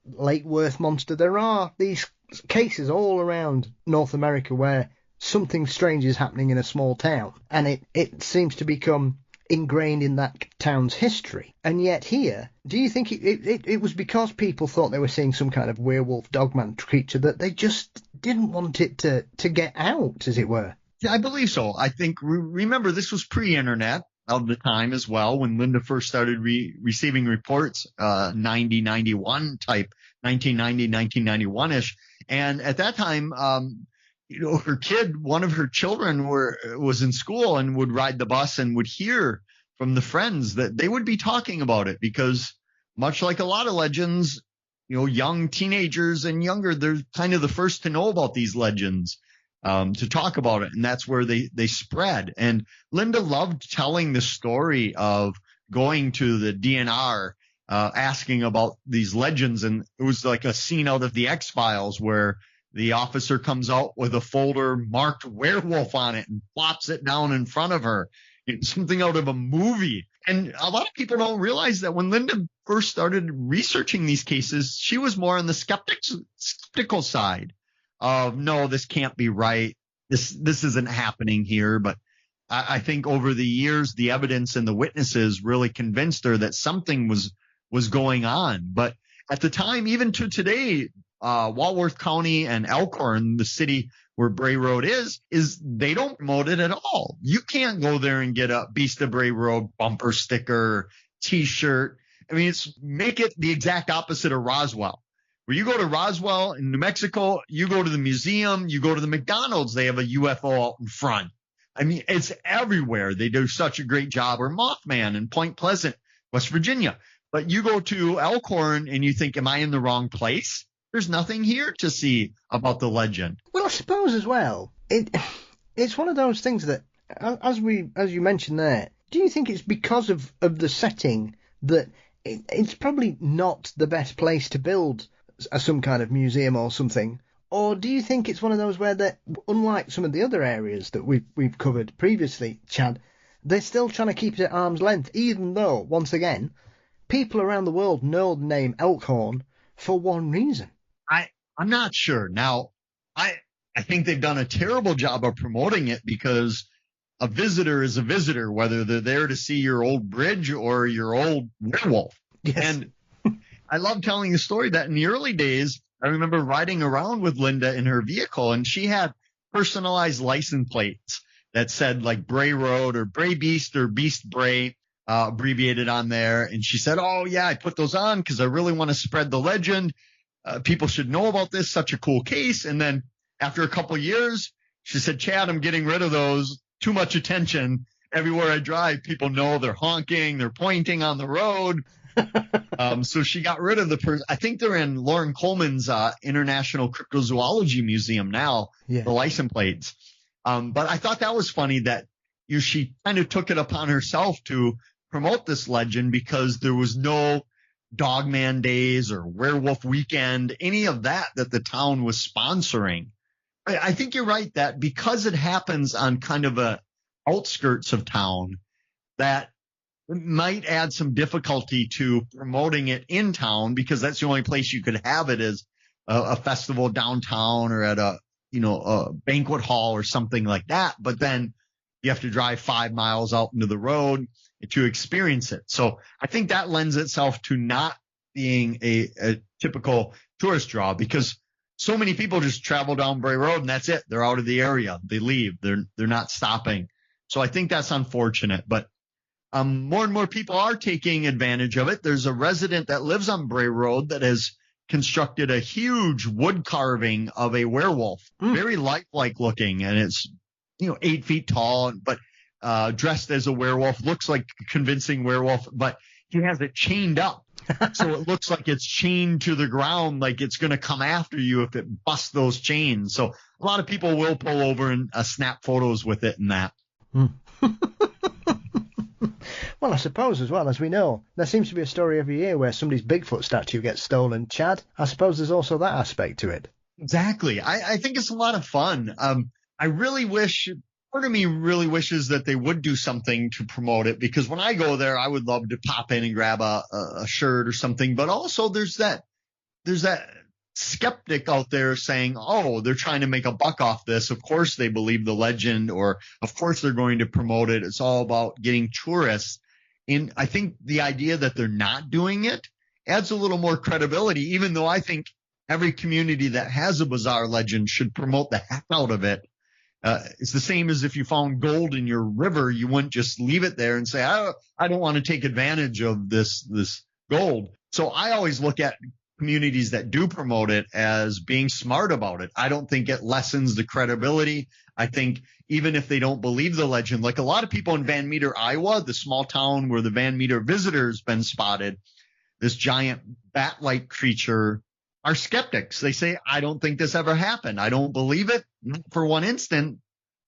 Lake Worth Monster, there are these cases all around North America where something strange is happening in a small town, and it seems to become ingrained in that town's history. And yet here, do you think it was because people thought they were seeing some kind of werewolf dogman creature that they just didn't want it to get out, as it were? Yeah, I believe so. I think, remember, this was pre-internet of the time as well, when Linda first started receiving reports, 91 type, 1990, 1991-ish. And at that time, one of her children was in school and would ride the bus and would hear from the friends that they would be talking about it, because much like a lot of legends, young teenagers and younger, they're kind of the first to know about these legends, to talk about it. And that's where they spread. And Linda loved telling the story of going to the DNR, asking about these legends. And it was like a scene out of the X-Files where the officer comes out with a folder marked werewolf on it and plops it down in front of her. It's something out of a movie. And a lot of people don't realize that when Linda first started researching these cases, she was more on the skeptical side of, no, this can't be right. This isn't happening here. But I think over the years, the evidence and the witnesses really convinced her that something was going on. But at the time, even to today, Walworth County and Elkhorn, the city where Bray Road is they don't promote it at all. You can't go there and get a Beat of Bray Road bumper sticker, T-shirt. I mean, make it the exact opposite of Roswell, Where you go to Roswell in New Mexico, you go to the museum, you go to the McDonald's, they have a UFO out in front. I mean, it's everywhere. They do such a great job. Or Mothman in Point Pleasant, West Virginia. But you go to Elkhorn and you think, am I in the wrong place? There's nothing here to see about the legend. Well, I suppose as well, it's one of those things that, as you mentioned there, do you think it's because of the setting that it's probably not the best place to build some kind of museum or something? Or do you think it's one of those where that, unlike some of the other areas that we've covered previously, Chad, they're still trying to keep it at arm's length, even though, once again, people around the world know the name Elkhorn for one reason? I'm not sure. Now, I think they've done a terrible job of promoting it because a visitor is a visitor, whether they're there to see your old bridge or your old werewolf. Yes. And I love telling the story that in the early days, I remember riding around with Linda in her vehicle, and she had personalized license plates that said like Bray Road or Bray Beast or Beast Bray abbreviated on there. And she said, oh, yeah, I put those on because I really want to spread the legend. People should know about this. Such a cool case. And then after a couple of years, she said, Chad, I'm getting rid of those. Too much attention. Everywhere I drive, people know they're honking, they're pointing on the road. So she got rid of I think they're in Lauren Coleman's International Cryptozoology Museum now, the license plates. But I thought that was funny that she kind of took it upon herself to promote this legend because there was no Dogman days or Werewolf weekend, any of that the town was sponsoring. I think you're right that because it happens on kind of a outskirts of town, that might add some difficulty to promoting it in town because that's the only place you could have it is a festival downtown or at a banquet hall or something like that. But then you have to drive 5 miles out into the road to experience it. So I think that lends itself to not being a typical tourist draw because so many people just travel down Bray Road and that's it. They're out of the area. They leave. They're not stopping. So I think that's unfortunate, but more and more people are taking advantage of it. There's a resident that lives on Bray Road that has constructed a huge wood carving of a werewolf, very lifelike looking, and it's 8 feet tall, but dressed as a werewolf, looks like a convincing werewolf, but he has it chained up. So it looks like it's chained to the ground, like it's going to come after you if it busts those chains. So a lot of people will pull over and snap photos with it and that. Well, I suppose as well, as we know, there seems to be a story every year where somebody's Bigfoot statue gets stolen. Chad, I suppose there's also that aspect to it. Exactly. I think it's a lot of fun. I really wish, part of me really wishes that they would do something to promote it because when I go there, I would love to pop in and grab a shirt or something. But also there's that skeptic out there saying, oh, they're trying to make a buck off this. Of course they believe the legend, or of course they're going to promote it. It's all about getting tourists. And I think the idea that they're not doing it adds a little more credibility, even though I think every community that has a bizarre legend should promote the heck out of it. It's the same as if you found gold in your river, you wouldn't just leave it there and say, I don't want to take advantage of this gold. So I always look at communities that do promote it as being smart about it. I don't think it lessens the credibility. I think even if they don't believe the legend, like a lot of people in Van Meter, Iowa, the small town where the Van Meter visitor's been spotted, this giant bat-like creature, are skeptics. They say, I don't think this ever happened. I don't believe it for one instant.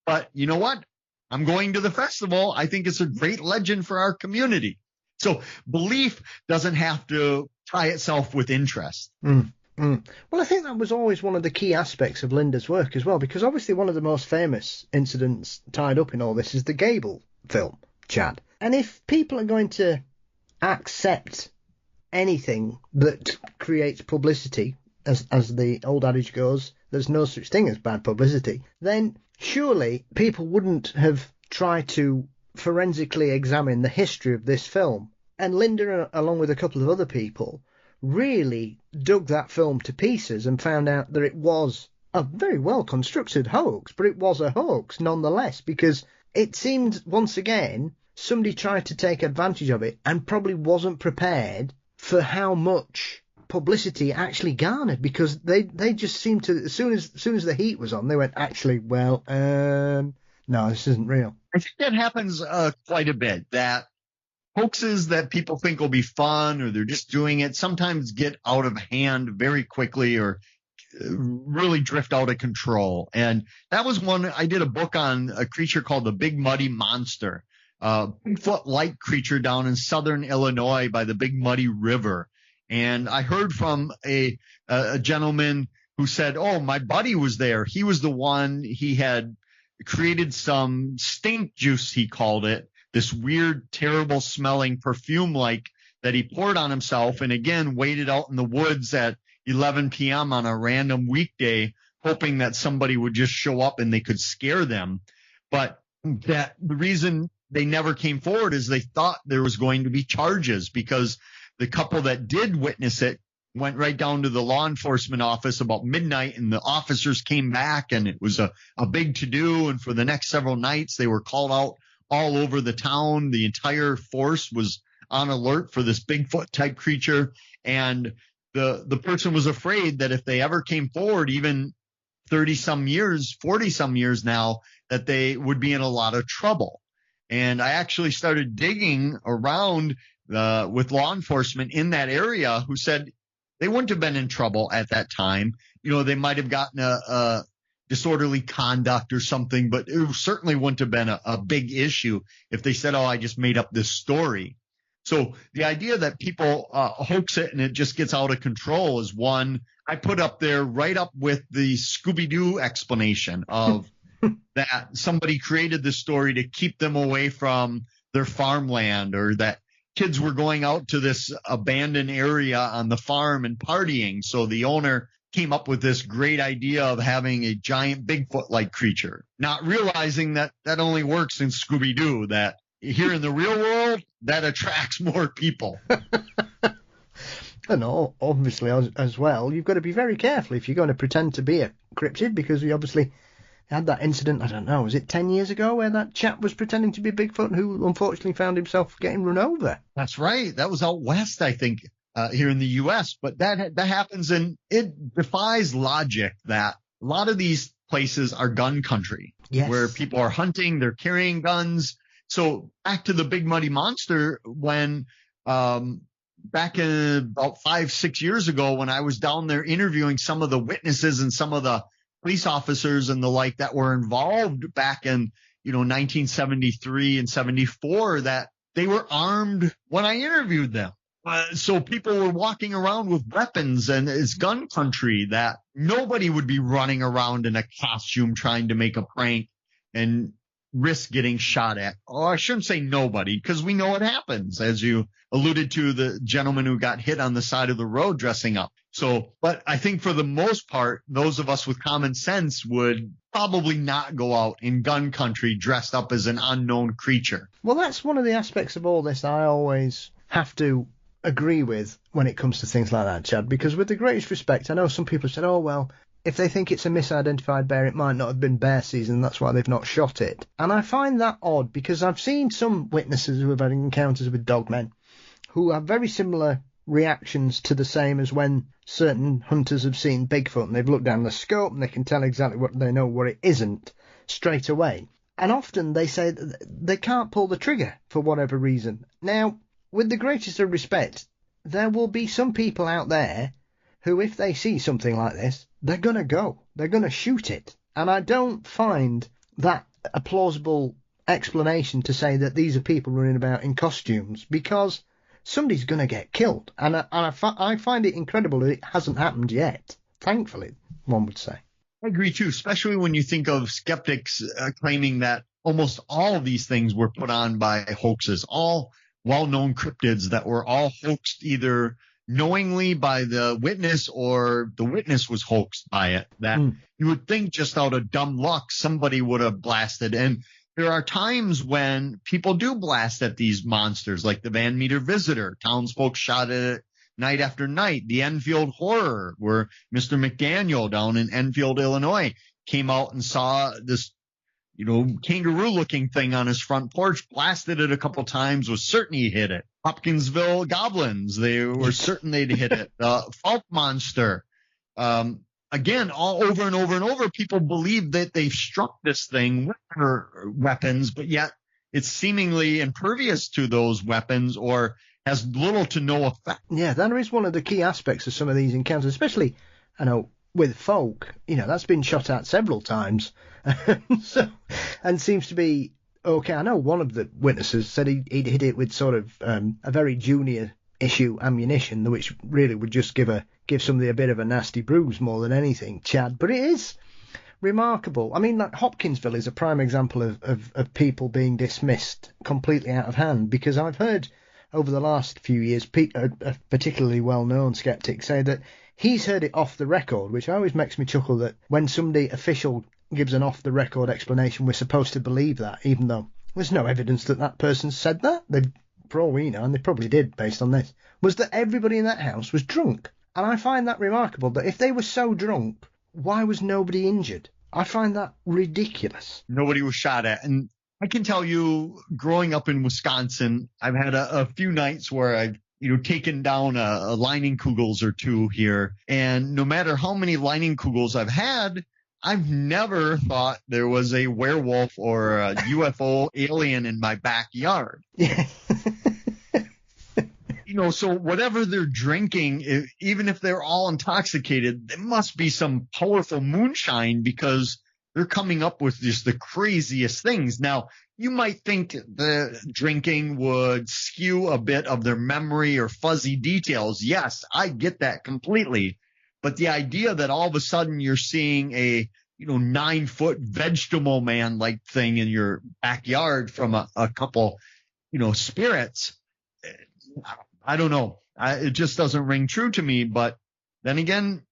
But you know what? I'm going to the festival. I think it's a great legend for our community. So belief doesn't have to tie itself with interest. Well, I think that was always one of the key aspects of Linda's work as well, because obviously one of the most famous incidents tied up in all this is the Gable film, Chad. And if people are going to accept anything that creates publicity, as the old adage goes, there's no such thing as bad publicity, then surely people wouldn't have tried to forensically examine the history of this film. And Linda, along with a couple of other people, really dug that film to pieces and found out that it was a very well constructed hoax, but it was a hoax nonetheless, because it seemed once again somebody tried to take advantage of it and probably wasn't prepared for how much publicity actually garnered, because they just seemed to, as soon as the heat was on, they went, actually, well, no, this isn't real. I think that happens quite a bit, that hoaxes that people think will be fun, or they're just doing it, sometimes get out of hand very quickly, or really drift out of control. And that was one. I did a book on a creature called the Big Muddy Monster, Bigfoot-like creature down in southern Illinois by the Big Muddy River. And I heard from a gentleman who said, oh, my buddy was there. He was the one. He had created some stink juice, he called it, this weird, terrible smelling perfume like that he poured on himself, and again waited out in the woods at 11 p.m. on a random weekday, hoping that somebody would just show up and they could scare them. But that the reason they never came forward is they thought there was going to be charges, because the couple that did witness it went right down to the law enforcement office about midnight, and the officers came back, and it was a big to-do. And for the next several nights, they were called out all over the town. The entire force was on alert for this Bigfoot type creature. And the person was afraid that if they ever came forward, even 30-some years, 40-some years now, that they would be in a lot of trouble. And I actually started digging around with law enforcement in that area, who said they wouldn't have been in trouble at that time. You know, they might have gotten a disorderly conduct or something, but it certainly wouldn't have been a big issue if they said, oh, I just made up this story. So the idea that people hoax it and it just gets out of control is one I put up there, right up with the Scooby-Doo explanation of that somebody created this story to keep them away from their farmland, or that kids were going out to this abandoned area on the farm and partying. So the owner came up with this great idea of having a giant Bigfoot-like creature, not realizing that that only works in Scooby-Doo, that here in the real world, that attracts more people. And obviously, as well, you've got to be very careful if you're going to pretend to be a cryptid, because we obviously had that incident, I don't know, was it 10 years ago, where that chap was pretending to be Bigfoot who unfortunately found himself getting run over? That's right. That was out west, I think, here in the U.S. But that happens, and it defies logic that a lot of these places are gun country, yes, where people are hunting, they're carrying guns. So back to the Big Muddy Monster, when back in about 5-6 years ago, when I was down there interviewing some of the witnesses and some of the police officers and the like that were involved back in, 1973 and 74, that they were armed when I interviewed them. So people were walking around with weapons, and it's gun country, that nobody would be running around in a costume trying to make a prank and risk getting shot at. Oh, I shouldn't say nobody, because we know it happens, as you alluded to, the gentleman who got hit on the side of the road dressing up. So, but I think for the most part, those of us with common sense would probably not go out in gun country dressed up as an unknown creature. Well, that's one of the aspects of all this I always have to agree with when it comes to things like that, Chad, because with the greatest respect, I know some people said, oh, well, if they think it's a misidentified bear, it might not have been bear season, that's why they've not shot it. And I find that odd, because I've seen some witnesses who have had encounters with dogmen who have very similar reactions to the same as when certain hunters have seen Bigfoot, and they've looked down the scope and they can tell exactly what they know what it isn't straight away. And often they say they can't pull the trigger for whatever reason. Now, with the greatest of respect, there will be some people out there who, if they see something like this, they're going to go. They're going to shoot it. And I don't find that a plausible explanation to say that these are people running about in costumes, because somebody's going to get killed. And I find it incredible that it hasn't happened yet. Thankfully, one would say. I agree, too, especially when you think of skeptics claiming that almost all of these things were put on by hoaxes, all well-known cryptids that were all hoaxed either knowingly by the witness or the witness was hoaxed by it, that you would think just out of dumb luck somebody would have blasted. And there are times when people do blast at these monsters, like the Van Meter Visitor. Townsfolk shot at it night after night. The Enfield Horror, where Mr. McDaniel down in Enfield, Illinois, came out and saw this, kangaroo-looking thing on his front porch, blasted it a couple times, was certain he hit it. Hopkinsville goblins. They were certain they'd hit it. Fault monster. Again, all over and over and over, people believe that they've struck this thing with their weapons, but yet it's seemingly impervious to those weapons or has little to no effect. Yeah, that is one of the key aspects of some of these encounters, especially, I know, with folk. That's been shot at several times. And seems to be okay. I know one of the witnesses said he'd hit it with sort of a very junior issue ammunition, which really would just give somebody a bit of a nasty bruise more than anything, Chad. But it is remarkable. I mean, like Hopkinsville is a prime example of people being dismissed completely out of hand, because I've heard over the last few years a particularly well-known skeptic say that he's heard it off the record, which always makes me chuckle, that when somebody official gives an off-the-record explanation, we're supposed to believe that, even though there's no evidence that person said that. For all we know, and they probably did based on this, was that everybody in that house was drunk. And I find that remarkable, that if they were so drunk, why was nobody injured? I find that ridiculous. Nobody was shot at. And I can tell you, growing up in Wisconsin, I've had a few nights where I've taken down a Leinenkugels or two here. And no matter how many Leinenkugels I've had, I've never thought there was a werewolf or a UFO alien in my backyard. Yeah. So whatever they're drinking, even if they're all intoxicated, there must be some powerful moonshine, because they're coming up with just the craziest things. Now, you might think the drinking would skew a bit of their memory or fuzzy details. Yes, I get that completely. But the idea that all of a sudden you're seeing a 9-foot vegetable man like thing in your backyard from a couple, spirits, I don't know. It just doesn't ring true to me. But then again,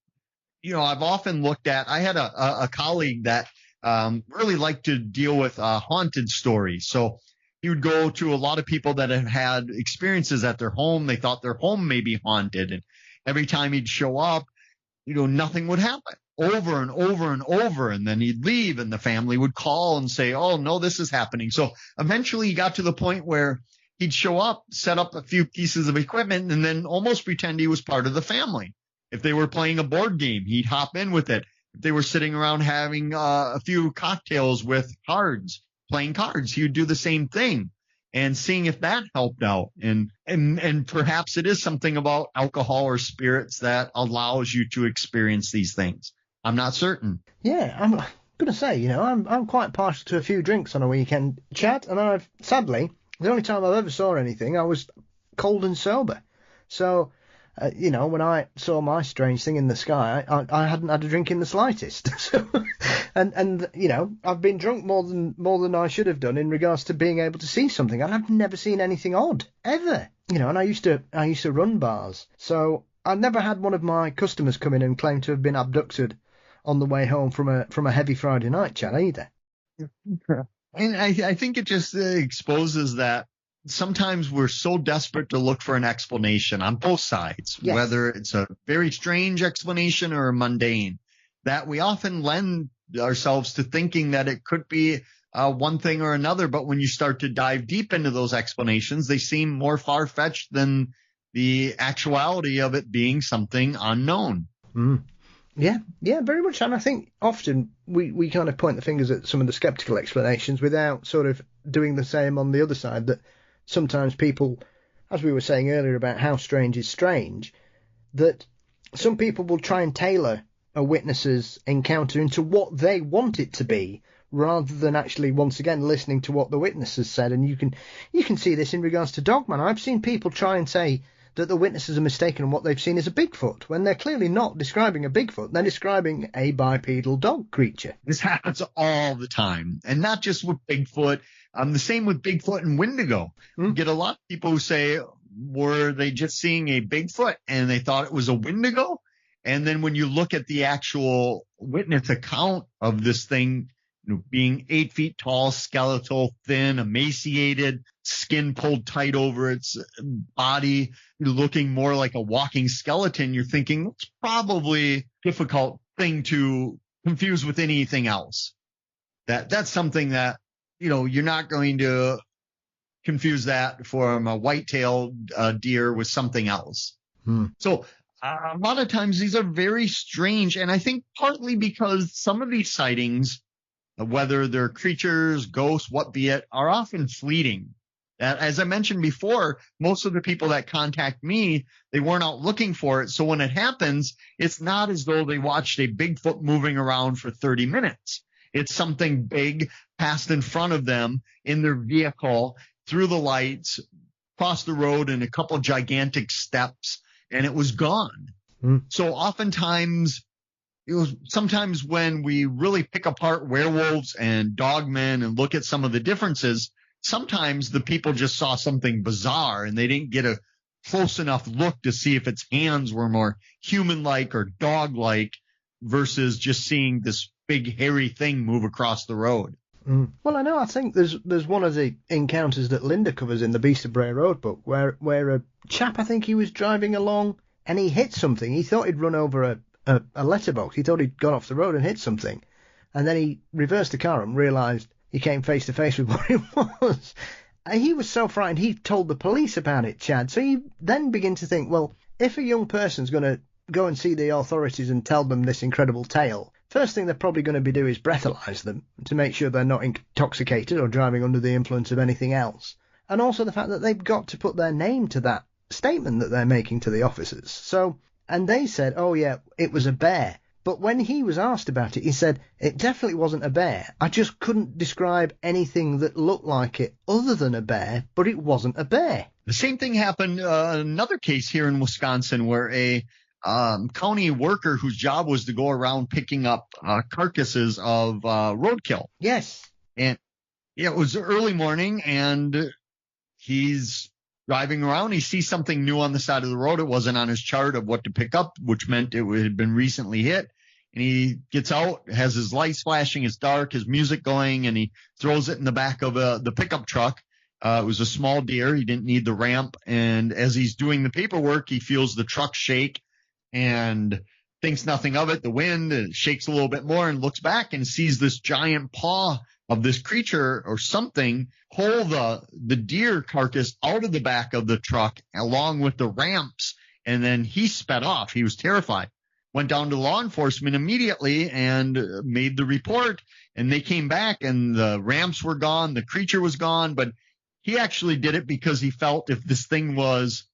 I've often looked at, I had a colleague that really liked to deal with haunted stories. So he would go to a lot of people that have had experiences at their home. They thought their home may be haunted. And every time he'd show up, nothing would happen, over and over and over. And then he'd leave and the family would call and say, oh, no, this is happening. So eventually he got to the point where he'd show up, set up a few pieces of equipment, and then almost pretend he was part of the family. If they were playing a board game, he'd hop in with it. If they were sitting around having a few cocktails with cards, playing cards, he would do the same thing, and seeing if that helped out. And perhaps it is something about alcohol or spirits that allows you to experience these things. I'm not certain. Yeah, I'm going to say, I'm quite partial to a few drinks on a weekend, Chad, and sadly, the only time I've ever saw anything, I was cold and sober. So, when I saw my strange thing in the sky, I hadn't had a drink in the slightest. So, and I've been drunk more than I should have done in regards to being able to see something. And I've never seen anything odd ever. And I used to run bars, so I never had one of my customers come in and claim to have been abducted on the way home from a heavy Friday night, Chad, either. And I think it just exposes that sometimes we're so desperate to look for an explanation on both sides, yes, whether it's a very strange explanation or a mundane, that we often lend ourselves to thinking that it could be one thing or another. But when you start to dive deep into those explanations, they seem more far-fetched than the actuality of it being something unknown. Mm. Yeah, very much. And I think often we kind of point the fingers at some of the skeptical explanations without sort of doing the same on the other side, that sometimes people, as we were saying earlier about how strange is strange, that some people will try and tailor a witness's encounter into what they want it to be, rather than actually, once again, listening to what the witness has said. And you can see this in regards to Dogman. I've seen people try and say that the witnesses are mistaken and what they've seen is a Bigfoot, when they're clearly not describing a Bigfoot. They're describing a bipedal dog creature. This happens all the time, and not just with Bigfoot. The same with Bigfoot and Wendigo. You get a lot of people who say, were they just seeing a Bigfoot and they thought it was a Wendigo? And then when you look at the actual witness account of this thing, being 8 feet tall, skeletal, thin, emaciated, skin pulled tight over its body, looking more like a walking skeleton, you're thinking it's probably a difficult thing to confuse with anything else. That's something that, you're not going to confuse that from a white-tailed deer with something else. So a lot of times these are very strange, and I think partly because some of these sightings, whether they're creatures, ghosts, what be it, are often fleeting. As I mentioned before, most of the people that contact me, they weren't out looking for it. So when it happens, it's not as though they watched a Bigfoot moving around for 30 minutes. It's something big passed in front of them in their vehicle, through the lights, across the road in a couple gigantic steps, and it was gone. So oftentimes, sometimes when we really pick apart werewolves and dogmen and look at some of the differences, sometimes the people just saw something bizarre and they didn't get a close enough look to see if its hands were more human-like or dog-like versus just seeing this big hairy thing move across the road. Well, I think there's one of the encounters that Linda covers in the Beat of Bray Road book where a chap, I think he was driving along and he hit something. He thought he'd run over a letterbox. He thought he'd gone off the road and hit something. And then he reversed the car and realised he came face to face with what it was. And he was so frightened, he told the police about it, Chad. So you then begin to think, well, if a young person's going to go and see the authorities and tell them this incredible tale, first thing they're probably going to be doing is breathalyse them to make sure they're not intoxicated or driving under the influence of anything else. And also the fact that they've got to put their name to that statement that they're making to the officers. So, and they said, oh yeah, it was a bear. But when he was asked about it, he said, it definitely wasn't a bear. I just couldn't describe anything that looked like it other than a bear, but it wasn't a bear. The same thing happened, another case here in Wisconsin where a county worker whose job was to go around picking up carcasses of roadkill. Yes. And it was early morning and he's driving around. He sees something new on the side of the road. It wasn't on his chart of what to pick up, which meant it had been recently hit. And he gets out, has his lights flashing, it's dark, his music going, and he throws it in the back of the pickup truck. It was a small deer. He didn't need the ramp. And as he's doing the paperwork, he feels the truck shake and thinks nothing of it. The wind shakes a little bit more and looks back and sees this giant paw of this creature or something pull the deer carcass out of the back of the truck along with the ramps. And then he sped off. He was terrified. Went down to law enforcement immediately and made the report. And they came back and the ramps were gone. The creature was gone. But he actually did it because he felt if this thing was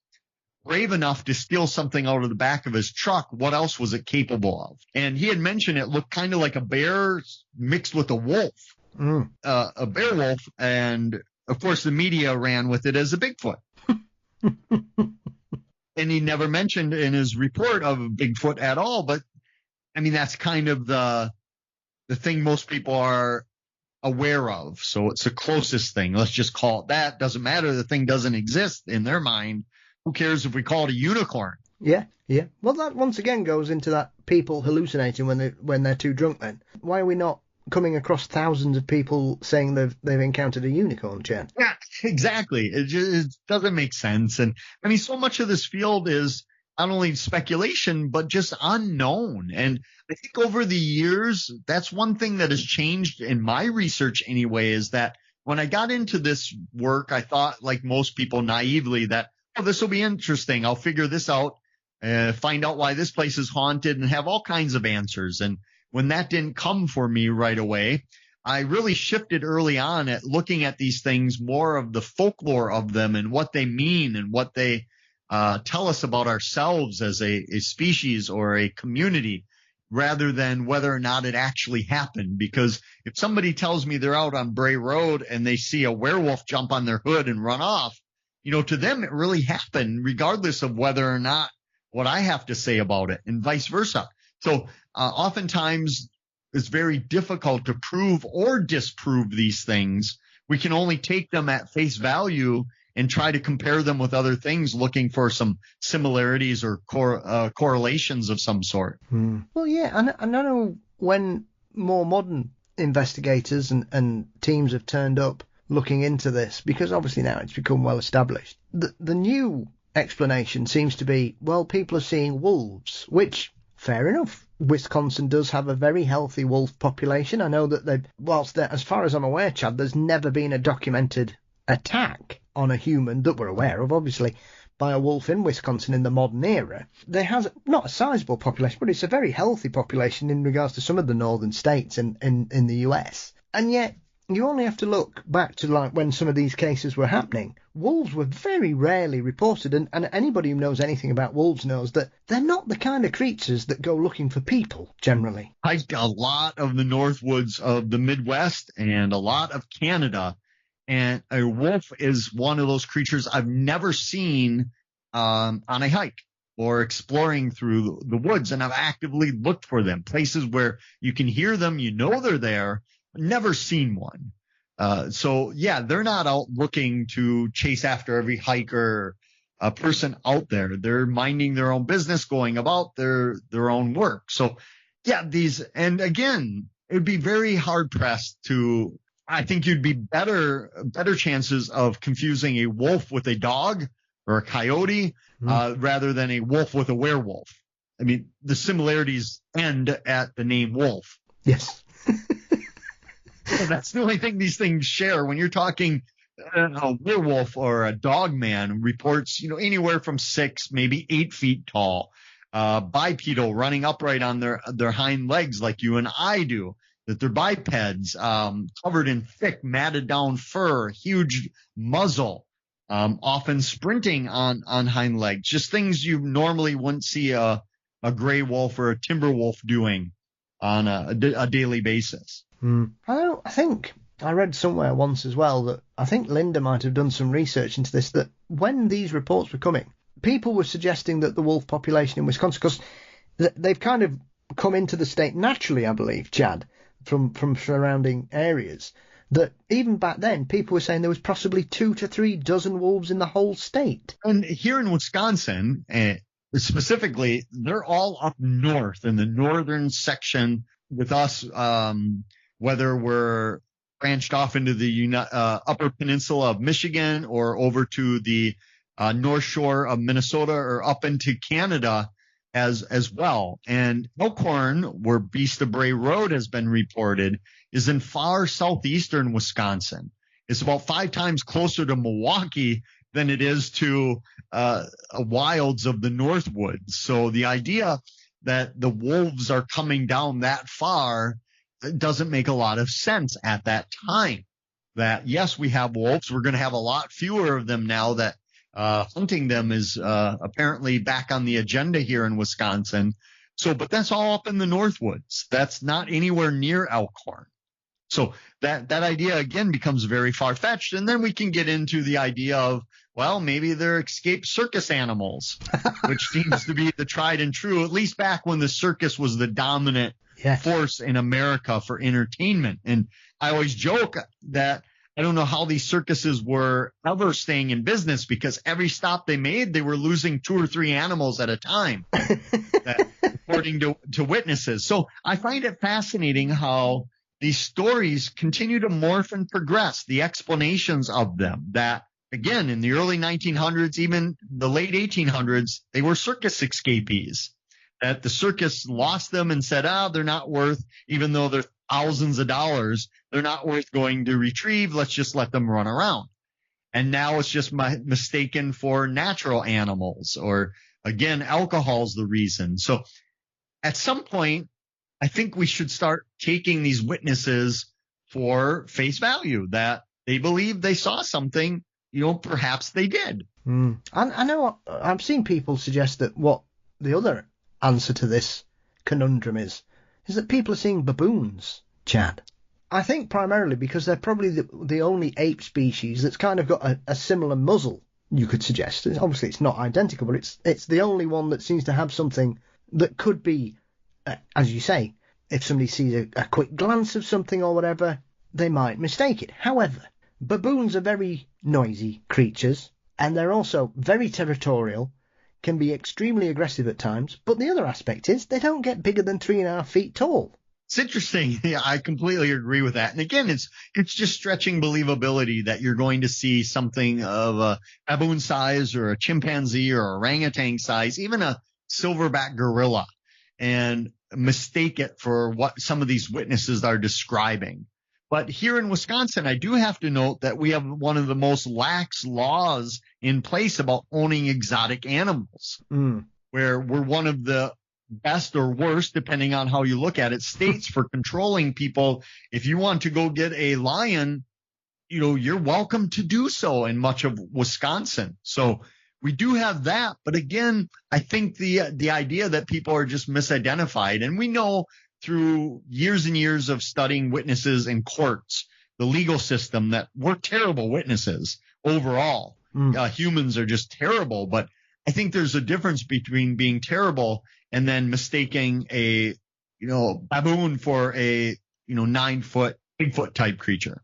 brave enough to steal something out of the back of his truck, what else was it capable of? And he had mentioned it looked kind of like a bear mixed with a wolf, a bear wolf. And of course, the media ran with it as a Bigfoot. And he never mentioned in his report of Bigfoot at all. But I mean, that's kind of the thing most people are aware of. So it's the closest thing. Let's just call it that. Doesn't matter. The thing doesn't exist in their mind. Who cares if we call it a unicorn? Yeah. Well, that once again goes into that people hallucinating when they're too drunk then. Why are we not coming across thousands of people saying they've encountered a unicorn, Chad? Yeah, exactly. It doesn't make sense. And I mean, so much of this field is not only speculation, but just unknown. And I think over the years, that's one thing that has changed in my research anyway, is that when I got into this work, I thought, like most people naively, that, oh, this will be interesting. I'll figure this out, find out why this place is haunted and have all kinds of answers. And when that didn't come for me right away, I really shifted early on at looking at these things more of the folklore of them and what they mean and what they tell us about ourselves as a species or a community, rather than whether or not it actually happened. Because if somebody tells me they're out on Bray Road and they see a werewolf jump on their hood and run off, to them it really happened, regardless of whether or not what I have to say about it, and vice versa. So oftentimes it's very difficult to prove or disprove these things. We can only take them at face value and try to compare them with other things, looking for some similarities or correlations of some sort. Well, yeah, and I know when more modern investigators and teams have turned up looking into this, because obviously now it's become well established, the new explanation seems to be, well, people are seeing wolves, which, fair enough. Wisconsin does have a very healthy wolf population. I know that as far as I'm aware, Chad, there's never been a documented attack on a human that we're aware of, obviously, by a wolf in Wisconsin in the modern era. They has not a sizable population, but it's a very healthy population in regards to some of the northern states in the US. And yet, you only have to look back to like when some of these cases were happening. Wolves were very rarely reported, and anybody who knows anything about wolves knows that they're not the kind of creatures that go looking for people, generally. Hiked a lot of the Northwoods of the Midwest and a lot of Canada, and a wolf is one of those creatures I've never seen on a hike or exploring through the woods, and I've actively looked for them, places where you can hear them, you know they're there, never seen one. So yeah, they're not out looking to chase after every hiker, a person out there. They're minding their own business, going about their own work. So yeah, and again, it would be very hard pressed to, I think you'd be better chances of confusing a wolf with a dog or a coyote, rather than a wolf with a werewolf. I mean, the similarities end at the name wolf. Yes. So that's the only thing these things share. When you're talking a werewolf or a dogman, reports, anywhere from 6, maybe 8 feet tall, bipedal, running upright on their hind legs like you and I do, that they're bipeds, covered in thick, matted down fur, huge muzzle, often sprinting on hind legs, just things you normally wouldn't see a gray wolf or a timber wolf doing on a daily basis. I think I read somewhere once as well that I think Linda might have done some research into this, that when these reports were coming, people were suggesting that the wolf population in Wisconsin, because they've kind of come into the state naturally, I believe, Chad, from surrounding areas, that even back then people were saying there was possibly 2 to 3 dozen wolves in the whole state. And here in Wisconsin, specifically, they're all up north in the northern section with us, whether we're branched off into the upper peninsula of Michigan or over to the north shore of Minnesota or up into Canada as well. And Elkhorn, where Beat of Bray Road has been reported, is in far southeastern Wisconsin. It's about 5 times closer to Milwaukee than it is to wilds of the Northwoods. So the idea that the wolves are coming down that far doesn't make a lot of sense at that time. That, yes, we have wolves. We're going to have a lot fewer of them now that hunting them is apparently back on the agenda here in Wisconsin. So, but that's all up in the Northwoods. That's not anywhere near Elkhorn. So that idea, again, becomes very far-fetched. And then we can get into the idea of, well, maybe they're escaped circus animals, which seems to be the tried and true, at least back when the circus was the dominant force in America for entertainment. And I always joke that I don't know how these circuses were ever staying in business, because every stop they made, they were losing 2 or 3 animals at a time, according to witnesses. So I find it fascinating how these stories continue to morph and progress, the explanations of them, that, again, in the early 1900s, even the late 1800s, they were circus escapees. That the circus lost them and said, they're not worth, even though they're thousands of dollars, they're not worth going to retrieve. Let's just let them run around. And now it's just mistaken for natural animals, or again, alcohol's the reason. So at some point, I think we should start taking these witnesses for face value, that they believe they saw something, perhaps they did. I know I've seen people suggest that what the other answer to this conundrum is that people are seeing baboons, Chad. I think primarily because they're probably the only ape species that's kind of got a similar muzzle, you could suggest. Obviously, it's not identical, but it's the only one that seems to have something that could be, as you say, if somebody sees a quick glance of something or whatever, they might mistake it. However, baboons are very noisy creatures, and they're also very territorial, can be extremely aggressive at times, but the other aspect is they don't get bigger than 3.5 feet tall. It's interesting. Yeah, I completely agree with that. And again, it's just stretching believability that you're going to see something of a baboon size or a chimpanzee or orangutan size, even a silverback gorilla, and mistake it for what some of these witnesses are describing. But here in Wisconsin, I do have to note that we have one of the most lax laws in place about owning exotic animals, where we're one of the best or worst, depending on how you look at it, states for controlling people. If you want to go get a lion, you're welcome to do so in much of Wisconsin. So we do have that. But again, I think the idea that people are just misidentified, and we know through years and years of studying witnesses in courts, the legal system, that we're terrible witnesses overall. Humans are just terrible. But I think there's a difference between being terrible and then mistaking a, baboon for a, 9-foot, 8-foot type creature.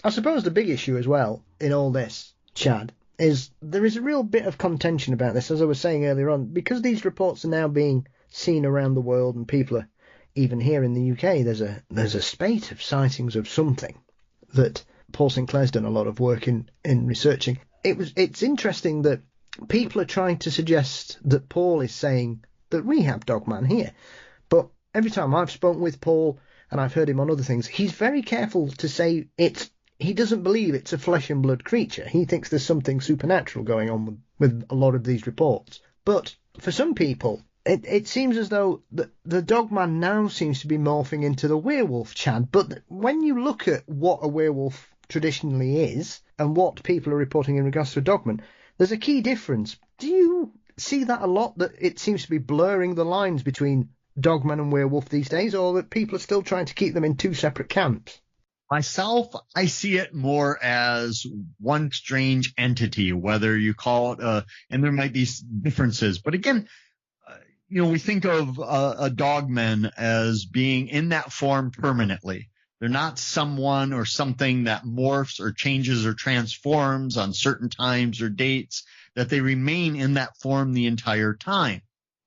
I suppose the big issue as well in all this, Chad, is there is a real bit of contention about this, as I was saying earlier on, because these reports are now being seen around the world, and people are, even here in the UK, there's a spate of sightings of something that Paul Sinclair's done a lot of work in researching. It's interesting that people are trying to suggest that Paul is saying that we have Dogman here, but every time I've spoken with Paul and I've heard him on other things, he's very careful to say he doesn't believe it's a flesh and blood creature. He thinks there's something supernatural going on with a lot of these reports. But for some people, it seems as though the Dogman now seems to be morphing into the werewolf, Chad. But when you look at what a werewolf traditionally is and what people are reporting in regards to a Dogman, there's a key difference. Do you see that a lot, that it seems to be blurring the lines between Dogman and werewolf these days, or that people are still trying to keep them in two separate camps? Myself, I see it more as one strange entity, whether you call it, and there might be differences. But again, we think of a Dogman as being in that form permanently. They're not someone or something that morphs or changes or transforms on certain times or dates, that they remain in that form the entire time.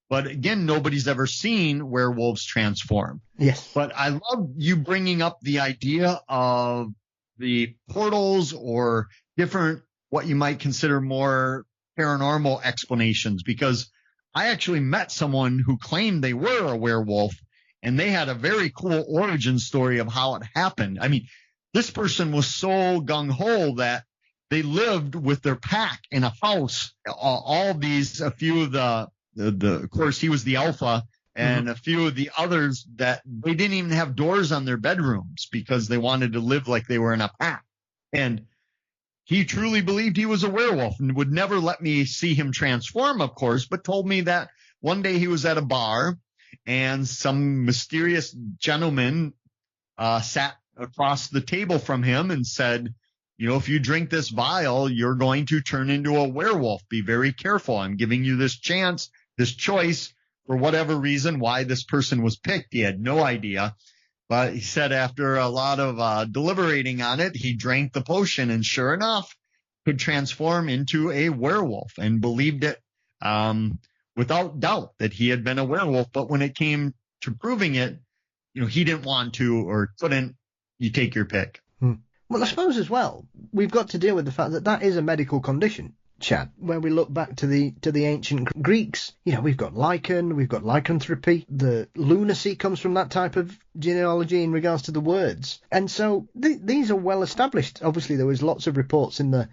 But again, nobody's ever seen werewolves transform. Yes. But I love you bringing up the idea of the portals or different, what you might consider more paranormal explanations, because I actually met someone who claimed they were a werewolf, and they had a very cool origin story of how it happened. I mean, this person was so gung-ho that they lived with their pack in a house. A few of of course, he was the alpha, and a few of the others that they didn't even have doors on their bedrooms because they wanted to live like they were in a pack. And he truly believed he was a werewolf and would never let me see him transform, of course, but told me that one day he was at a bar and some mysterious gentleman sat across the table from him and said, if you drink this vial, you're going to turn into a werewolf. Be very careful. I'm giving you this chance, this choice, for whatever reason why this person was picked. He had no idea. But he said after a lot of deliberating on it, he drank the potion and sure enough could transform into a werewolf, and believed it without doubt that he had been a werewolf. But when it came to proving it, he didn't want to or couldn't. You take your pick. Well, I suppose as well, we've got to deal with the fact that is a medical condition, Chad. When we look back to the ancient Greeks, we've got lichen, we've got lycanthropy. The lunacy comes from that type of genealogy in regards to the words. And so these are well established. Obviously, there was lots of reports in the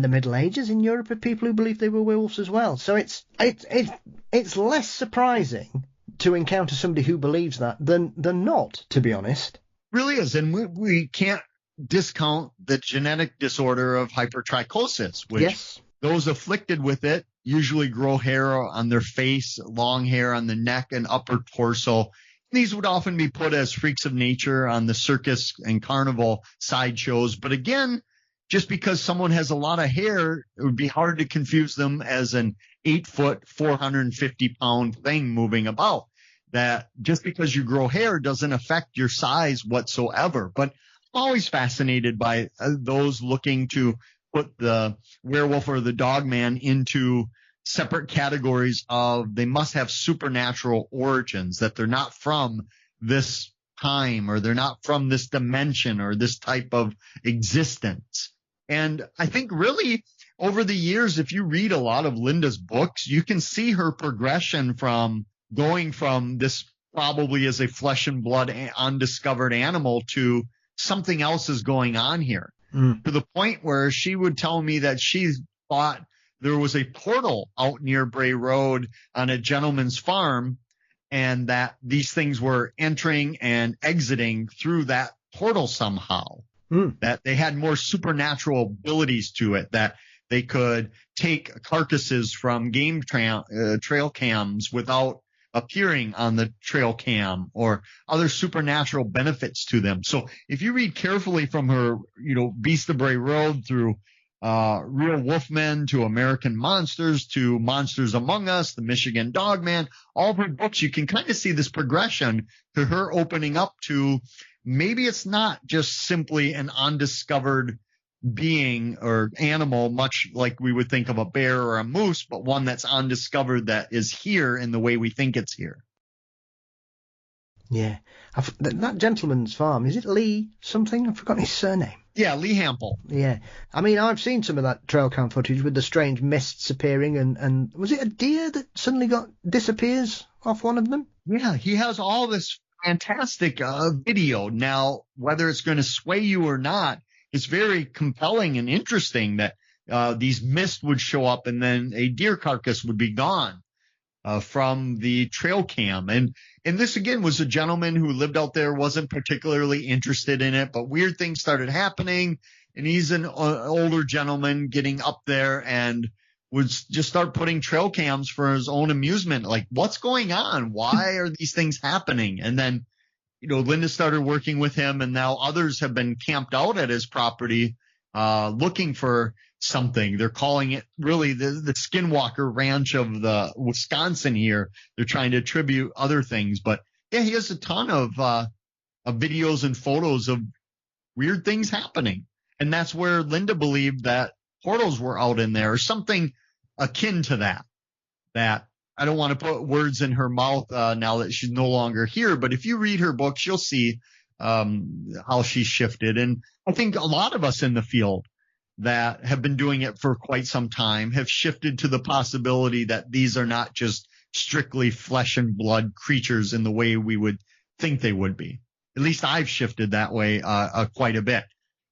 Middle Ages in Europe of people who believed they were werewolves as well. So it's less surprising to encounter somebody who believes that than not, to be honest. Really is. And we can't discount the genetic disorder of hypertrichosis, which those afflicted with it usually grow hair on their face, long hair on the neck and upper torso. These would often be put as freaks of nature on the circus and carnival sideshows. But again, just because someone has a lot of hair, it would be hard to confuse them as an 8-foot, 450-pound thing moving about. That just because you grow hair doesn't affect your size whatsoever. But I'm always fascinated by those looking to put the werewolf or the Dogman into separate categories of they must have supernatural origins, that they're not from this time or they're not from this dimension or this type of existence. And I think really over the years, if you read a lot of Linda's books, you can see her progression from going from this probably as a flesh and blood undiscovered animal to something else is going on here. To the point where she would tell me that she thought there was a portal out near Bray Road on a gentleman's farm, and that these things were entering and exiting through that portal somehow. That they had more supernatural abilities to it, that they could take carcasses from game trail cams without appearing on the trail cam, or other supernatural benefits to them. So if you read carefully from her, Beast of Bray Road through Real Wolfmen to American Monsters to Monsters Among Us, the Michigan Dogman, all of her books, you can kind of see this progression to her opening up to maybe it's not just simply an undiscovered being or animal, much like we would think of a bear or a moose, but one that's undiscovered that is here in the way we think it's here. Yeah. That gentleman's farm, is it Lee something? I've forgotten his surname. Yeah, Lee Hampel. Yeah. I mean, I've seen some of that trail cam footage with the strange mists appearing, and was it a deer that suddenly disappears off one of them? Yeah, he has all this fantastic video. Now, whether it's going to sway you or not, it's very compelling and interesting that these mists would show up and then a deer carcass would be gone from the trail cam. And this, again, was a gentleman who lived out there, wasn't particularly interested in it, but weird things started happening. And he's an older gentleman getting up there and would just start putting trail cams for his own amusement. Like, what's going on? Why are these things happening? And then, Linda started working with him, and now others have been camped out at his property looking for something. They're calling it really the Skinwalker Ranch of the Wisconsin here. They're trying to attribute other things. But, yeah, he has a ton of videos and photos of weird things happening. And that's where Linda believed that portals were out in there, or something akin to that. That I don't want to put words in her mouth now that she's no longer here, but if you read her books, you'll see how she shifted. And I think a lot of us in the field that have been doing it for quite some time have shifted to the possibility that these are not just strictly flesh and blood creatures in the way we would think they would be. At least I've shifted that way quite a bit.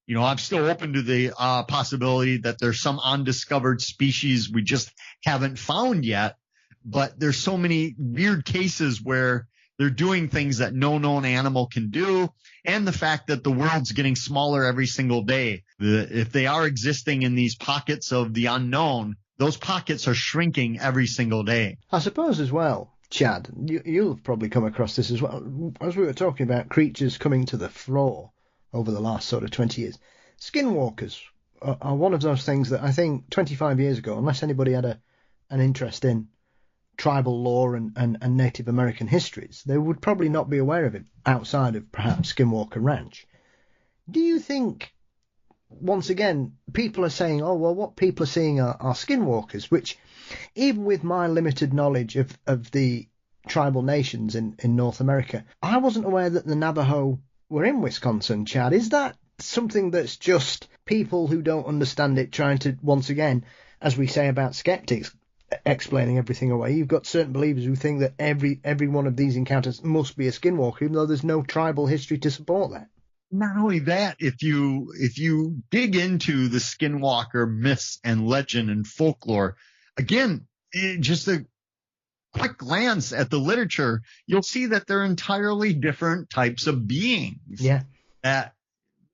I'm still open to the possibility that there's some undiscovered species we just haven't found yet. But there's so many weird cases where they're doing things that no known animal can do. And the fact that the world's getting smaller every single day. If they are existing in these pockets of the unknown, those pockets are shrinking every single day. I suppose as well, Chad, you'll have probably come across this as well. As we were talking about creatures coming to the fore over the last sort of 20 years, skinwalkers are one of those things that I think 25 years ago, unless anybody had an interest in tribal lore and Native American histories, they would probably not be aware of it outside of perhaps Skinwalker Ranch. Do you think, once again, people are saying, oh, well, what people are seeing are skinwalkers, which even with my limited knowledge of the tribal nations in North America, I wasn't aware that the Navajo were in Wisconsin, Chad. Is that something that's just people who don't understand it trying to, once again, as we say about skeptics, explaining everything away? You've got certain believers who think that every one of these encounters must be a skinwalker, even though there's no tribal history to support that. Not only that, if you dig into the skinwalker myths and legend and folklore, again, just a quick glance at the literature, you'll see that they're entirely different types of beings. Yeah.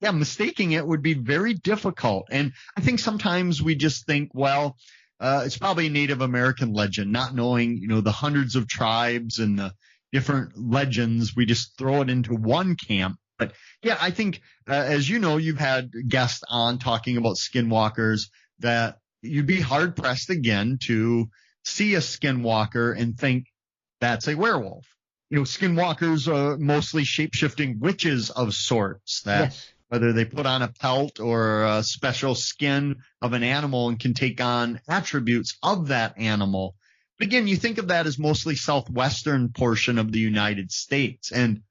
Mistaking it would be very difficult. And I think sometimes we just think, well, it's probably a Native American legend, not knowing, the hundreds of tribes and the different legends. We just throw it into one camp. But yeah, I think, as you know, you've had guests on talking about skinwalkers, that you'd be hard pressed again to see a skinwalker and think that's a werewolf. Skinwalkers are mostly shape-shifting witches of sorts that, yes, whether they put on a pelt or a special skin of an animal and can take on attributes of that animal. But again, you think of that as mostly southwestern portion of the United States. And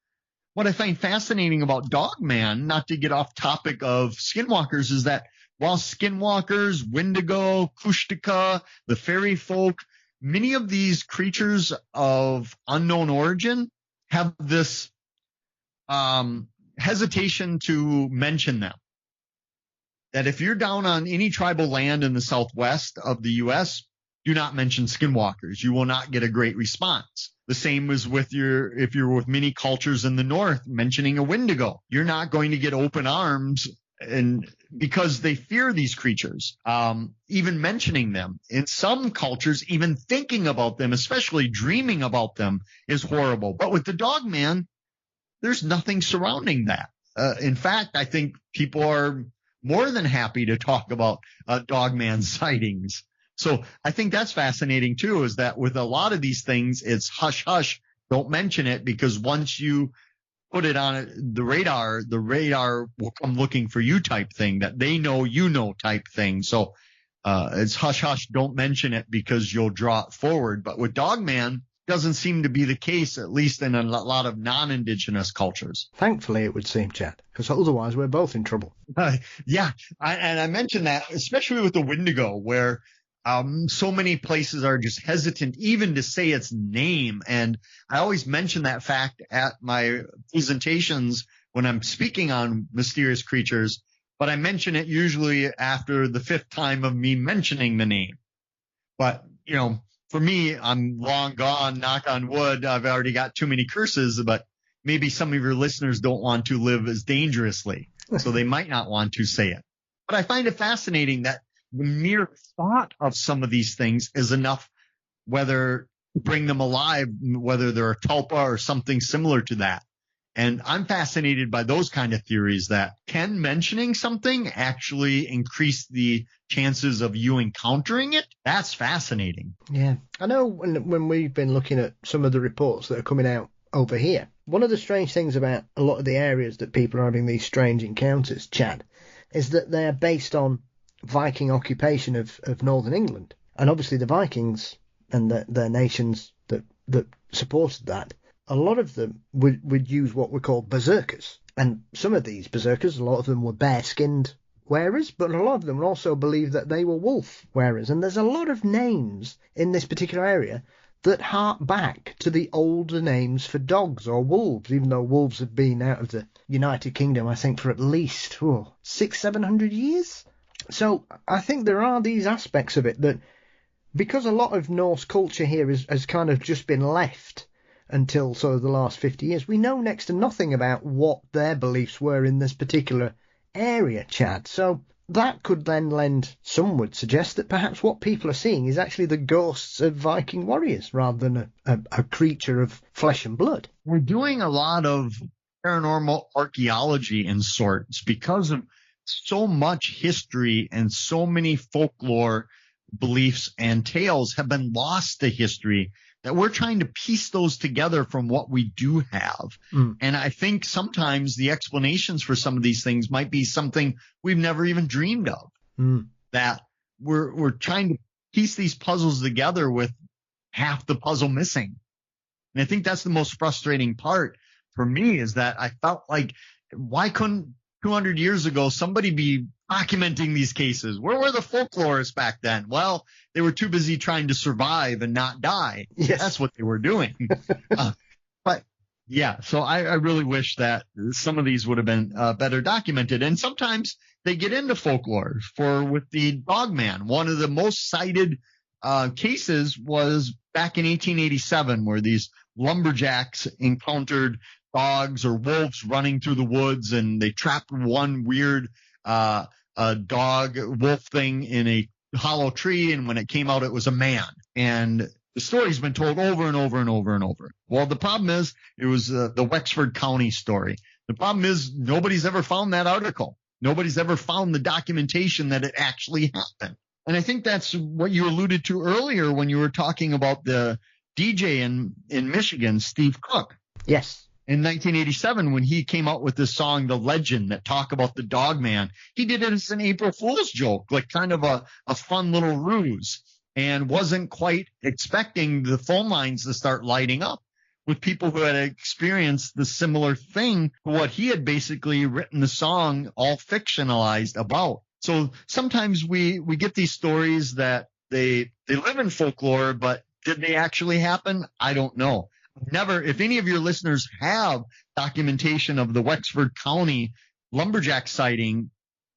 what I find fascinating about Dogman, not to get off topic of skinwalkers, is that while skinwalkers, Wendigo, Kushtaka, the fairy folk, many of these creatures of unknown origin have this hesitation to mention them. That if you're down on any tribal land in the southwest of the U.S., do not mention skinwalkers. You will not get a great response. The same as with if you're with many cultures in the north, mentioning a Wendigo. You're not going to get open arms, and because they fear these creatures, even mentioning them. In some cultures, even thinking about them, especially dreaming about them, is horrible. But with the Dogman, there's nothing surrounding that. In fact, I think people are more than happy to talk about Dogman sightings. So I think that's fascinating too, is that with a lot of these things, it's hush, hush, don't mention it, because once you put it on the radar will come looking for you type thing, that they know, you know type thing. So it's hush, hush, don't mention it because you'll draw it forward. But with Dogman, doesn't seem to be the case, at least in a lot of non-Indigenous cultures. Thankfully, it would seem, Chad, because otherwise we're both in trouble. Yeah, I mentioned that, especially with the Wendigo, where so many places are just hesitant even to say its name. And I always mention that fact at my presentations when I'm speaking on mysterious creatures, but I mention it usually after the 5th time of me mentioning the name. But, for me, I'm long gone, knock on wood. I've already got too many curses, but maybe some of your listeners don't want to live as dangerously, so they might not want to say it. But I find it fascinating that the mere thought of some of these things is enough, whether to bring them alive, whether they're a tulpa or something similar to that. And I'm fascinated by those kind of theories, that can mentioning something actually increase the chances of you encountering it? That's fascinating. Yeah. I know when we've been looking at some of the reports that are coming out over here, one of the strange things about a lot of the areas that people are having these strange encounters, Chad, is that they're based on Viking occupation of northern England. And obviously the Vikings and their nations that supported that, a lot of them would use what we call berserkers. And some of these berserkers, a lot of them were bare-skinned wearers, but a lot of them also believed that they were wolf wearers. And there's a lot of names in this particular area that hark back to the older names for dogs or wolves, even though wolves have been out of the United Kingdom, I think, for at least 600-700 years. So I think there are these aspects of it that, because a lot of Norse culture here has kind of just been left until sort of the last 50 years, we know next to nothing about what their beliefs were in this particular area, Chad. So that could then lend, some would suggest, that perhaps what people are seeing is actually the ghosts of Viking warriors rather than a creature of flesh and blood. We're doing a lot of paranormal archaeology in sorts because of so much history, and so many folklore beliefs and tales have been lost to history, that we're trying to piece those together from what we do have. And I think sometimes the explanations for some of these things might be something we've never even dreamed of, that we're trying to piece these puzzles together with half the puzzle missing. And I think that's the most frustrating part for me, is that I felt like, why couldn't 200 years ago somebody be documenting these cases? Where were the folklorists back then? Well, they were too busy trying to survive and not die. Yes. That's what they were doing. But yeah, so I really wish that some of these would have been better documented. And sometimes they get into folklore. With the Dogman, one of the most cited cases was back in 1887, where these lumberjacks encountered dogs or wolves running through the woods, and they trapped one weird dog wolf thing in a hollow tree, and when it came out, it was a man. And the story's been told over and over and over and over. Well, the problem is, it was the Wexford County story. The problem is, nobody's ever found that article. Nobody's ever found the documentation that it actually happened. And I think that's what you alluded to earlier when you were talking about the DJ in Michigan, Steve Cook. Yes. In 1987, when he came out with this song, The Legend, that talk about the Dogman, he did it as an April Fool's joke, like kind of a fun little ruse, and wasn't quite expecting the phone lines to start lighting up with people who had experienced the similar thing to what he had basically written the song all fictionalized about. So sometimes we get these stories that they live in folklore, but did they actually happen? I don't know. never, if any of your listeners have documentation of the Wexford County lumberjack sighting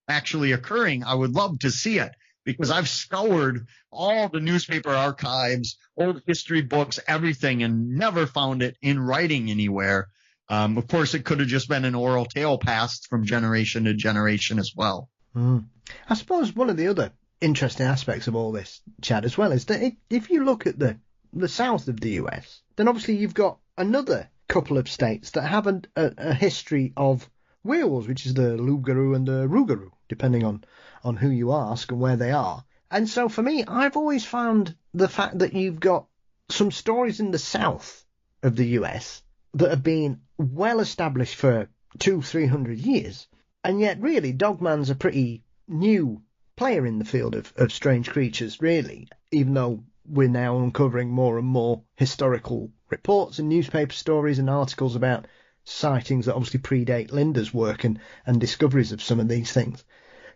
actually occurring, I would love to see it, because I've scoured all the newspaper archives, old history books, everything, and never found it in writing anywhere. Of course, it could have just been an oral tale passed from generation to generation as well. I suppose one of the other interesting aspects of all this, Chad, as well, is that if you look at the south of the US, then obviously you've got another couple of states that have a history of werewolves, which is the Loup-garou and the Rougarou, depending on who you ask and where they are. And so for me, I've always found the fact that you've got some stories in the south of the US that have been well established for 200-300 years, and yet really Dogman's a pretty new player in the field of strange creatures, really, even though we're now uncovering more and more historical reports and newspaper stories and articles about sightings that obviously predate Linda's work and discoveries of some of these things.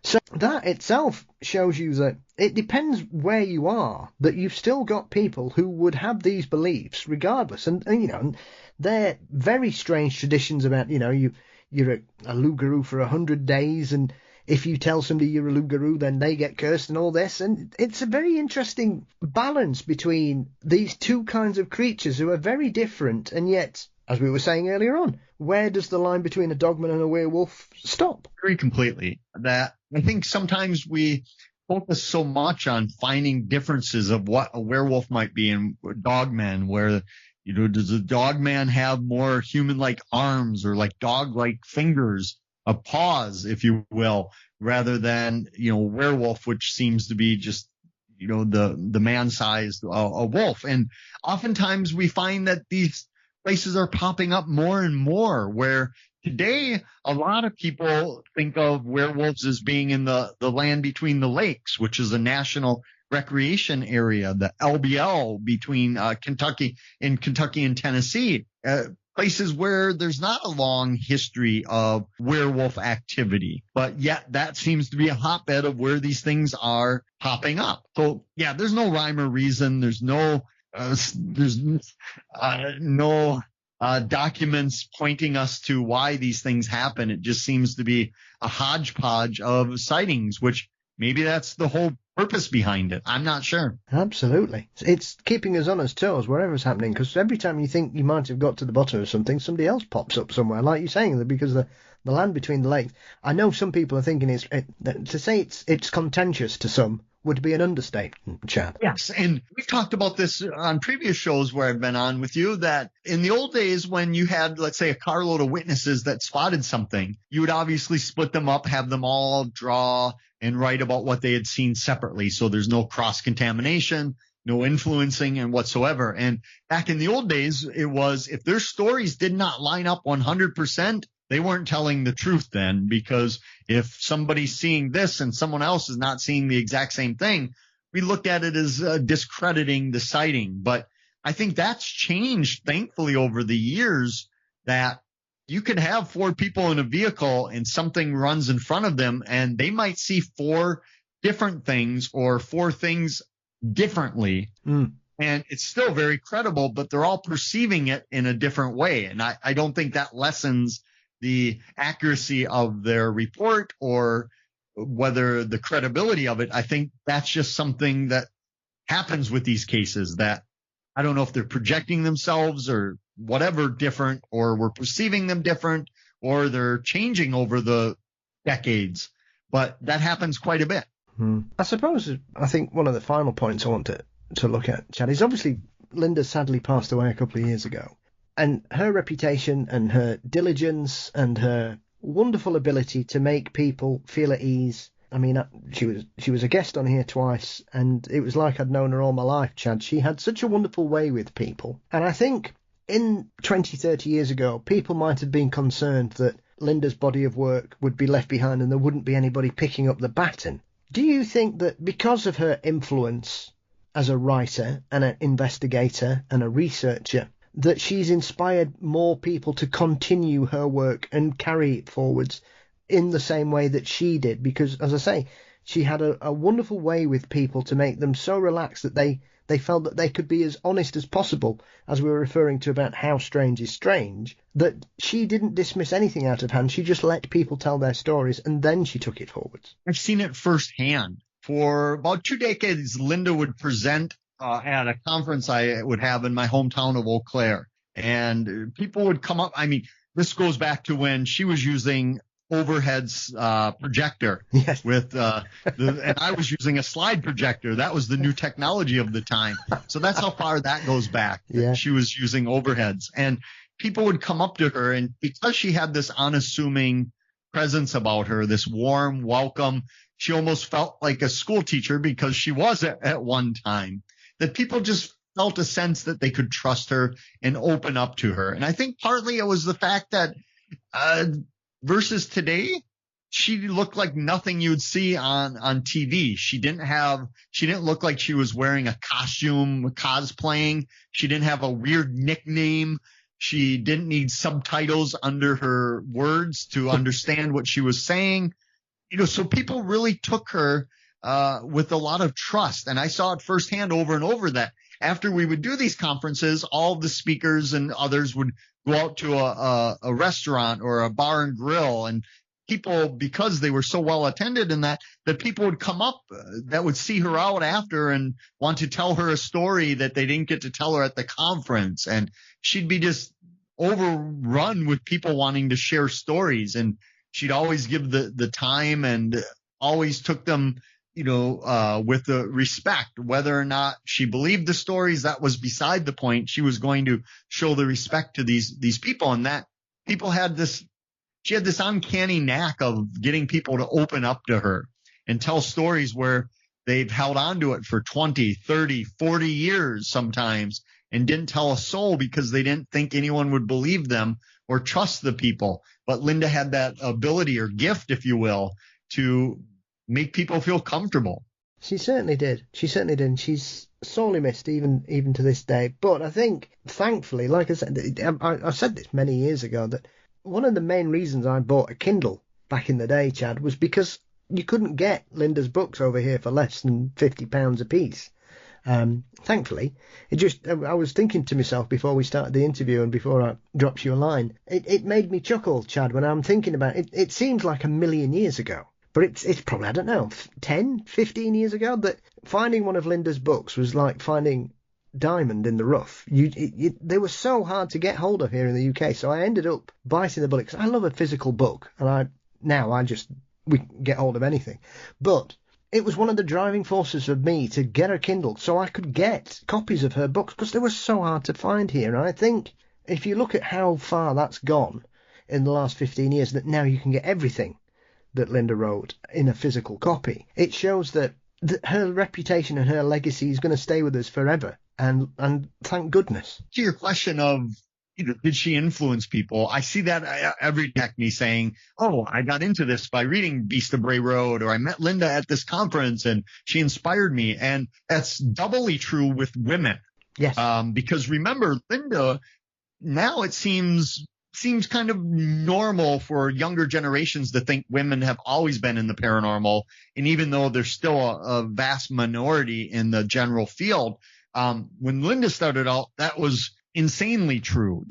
So that itself shows you that it depends where you are, that you've still got people who would have these beliefs regardless. And they're very strange traditions about, you're a loup-garou for 100 days, and if you tell somebody you're a loup-garou, then they get cursed and all this. And it's a very interesting balance between these two kinds of creatures who are very different, and yet, as we were saying earlier on, where does the line between a dogman and a werewolf stop? Agree completely. That I think sometimes we focus so much on finding differences of what a werewolf might be in dogman, where, does a dogman have more human-like arms or like dog-like fingers, a paws, if you will, rather than, werewolf, which seems to be just, the man-sized a wolf. And oftentimes we find that these places are popping up more and more, where today a lot of people think of werewolves as being in the land between the lakes, which is a national recreation area, the LBL between Kentucky and Tennessee, places where there's not a long history of werewolf activity, but yet that seems to be a hotbed of where these things are popping up. So yeah, there's no rhyme or reason. There's no documents pointing us to why these things happen. It just seems to be a hodgepodge of sightings, which maybe that's the whole purpose behind it. I'm not sure. Absolutely. It's keeping us on our toes wherever's happening, because every time you think you might have got to the bottom of something, somebody else pops up somewhere, like you're saying, because the land between the lakes. I know some people are thinking to say it's contentious to some would be an understatement, Chad. Yes, and we've talked about this on previous shows where I've been on with you, that in the old days when you had, let's say, a carload of witnesses that spotted something, you would obviously split them up, have them all draw and write about what they had seen separately, so there's no cross-contamination, no influencing and whatsoever. And back in the old days, it was if their stories did not line up 100%, they weren't telling the truth then, because if somebody's seeing this and someone else is not seeing the exact same thing, we looked at it as discrediting the sighting. But I think that's changed, thankfully, over the years, that you could have 4 people in a vehicle and something runs in front of them and they might see 4 different things or 4 things differently. And it's still very credible, but they're all perceiving it in a different way. And I don't think that lessens the accuracy of their report or whether the credibility of it. I think that's just something that happens with these cases, that I don't know if they're projecting themselves or whatever different, or we're perceiving them different, or they're changing over the decades. But that happens quite a bit. I think one of the final points I want to look at, Chad, is obviously Linda sadly passed away a couple of years ago. And her reputation and her diligence and her wonderful ability to make people feel at ease. I mean, she was a guest on here twice, and it was like I'd known her all my life, Chad. She had such a wonderful way with people. And I think in 20, 30 years ago, people might have been concerned that Linda's body of work would be left behind and there wouldn't be anybody picking up the baton. Do you think that because of her influence as a writer and an investigator and a researcher, that she's inspired more people to continue her work and carry it forwards in the same way that she did? Because, as I say, she had a wonderful way with people to make them so relaxed that they they felt that they could be as honest as possible, as we were referring to about how strange is strange, that she didn't dismiss anything out of hand. She just let people tell their stories, and then she took it forwards. I've seen it firsthand. For about 2 decades, Linda would present at a conference I would have in my hometown of Eau Claire. And people would come up. I mean, this goes back to when she was using overhead's projector. Yes. And I was using a slide projector. That was the new technology of the time. So that's how far that goes back. Yeah. She was using overheads. And people would come up to her, and because she had this unassuming presence about her, this warm welcome, she almost felt like a school teacher, because she was at one time, that people just felt a sense that they could trust her and open up to her. And I think partly it was the fact that versus today, she looked like nothing you'd see on TV. She didn't look like she was wearing a costume, cosplaying. She didn't have a weird nickname. She didn't need subtitles under her words to understand what she was saying. So people really took her with a lot of trust. And I saw it firsthand over and over that after we would do these conferences, all the speakers and others would go out to a restaurant or a bar and grill, and people, because they were so well attended in that people would come up that would see her out after and want to tell her a story that they didn't get to tell her at the conference. And she'd be just overrun with people wanting to share stories. And she'd always give the time and always took them, with the respect. Whether or not she believed the stories, that was beside the point. She was going to show the respect to these people, and that people she had this uncanny knack of getting people to open up to her and tell stories where they've held on to it for 20, 30, 40 years sometimes, and didn't tell a soul because they didn't think anyone would believe them or trust the people. But Linda had that ability, or gift, if you will, to make people feel comfortable. She certainly did. And she's sorely missed even to this day. But I think, thankfully, like I said, I said this many years ago, that one of the main reasons I bought a Kindle back in the day, Chad, was because you couldn't get Linda's books over here for less than £50 a piece. Thankfully, I was thinking to myself before we started the interview and before I dropped you a line, it made me chuckle, Chad, when I'm thinking about it. It seems like a million years ago, but it's probably, I don't know, 10, 15 years ago, that finding one of Linda's books was like finding diamond in the rough. They were so hard to get hold of here in the UK, so I ended up biting the bullet, because I love a physical book, and we can get hold of anything. But it was one of the driving forces of me to get a Kindle so I could get copies of her books, because they were so hard to find here. And I think if you look at how far that's gone in the last 15 years, that now you can get everything that Linda wrote in a physical copy, it shows that her reputation and her legacy is going to stay with us forever. And thank goodness. To your question of, did she influence people? I see that every day, me saying, oh, I got into this by reading Beat of Bray Road, or I met Linda at this conference and she inspired me. And that's doubly true with women. Yes. Because remember, Linda, now it seems kind of normal for younger generations to think women have always been in the paranormal. And even though there's still a vast minority in the general field, when Linda started out, that was insanely true.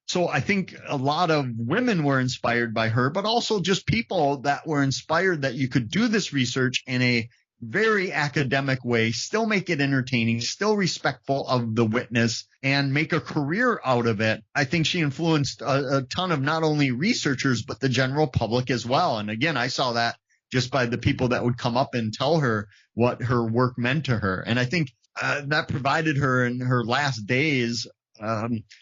So I think a lot of women were inspired by her, but also just people that were inspired that you could do this research in a very academic way, still make it entertaining, still respectful of the witness, and make a career out of it. I think she influenced a ton of not only researchers, but the general public as well. And again, I saw that just by the people that would come up and tell her what her work meant to her. And I think that provided her in her last days,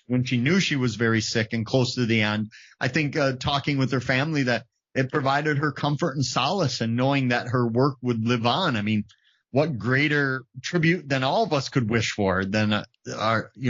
when she knew she was very sick and close to the end, I think talking with her family, that it provided her comfort and solace, and knowing that her work would live on. I mean, what greater tribute than all of us could wish for than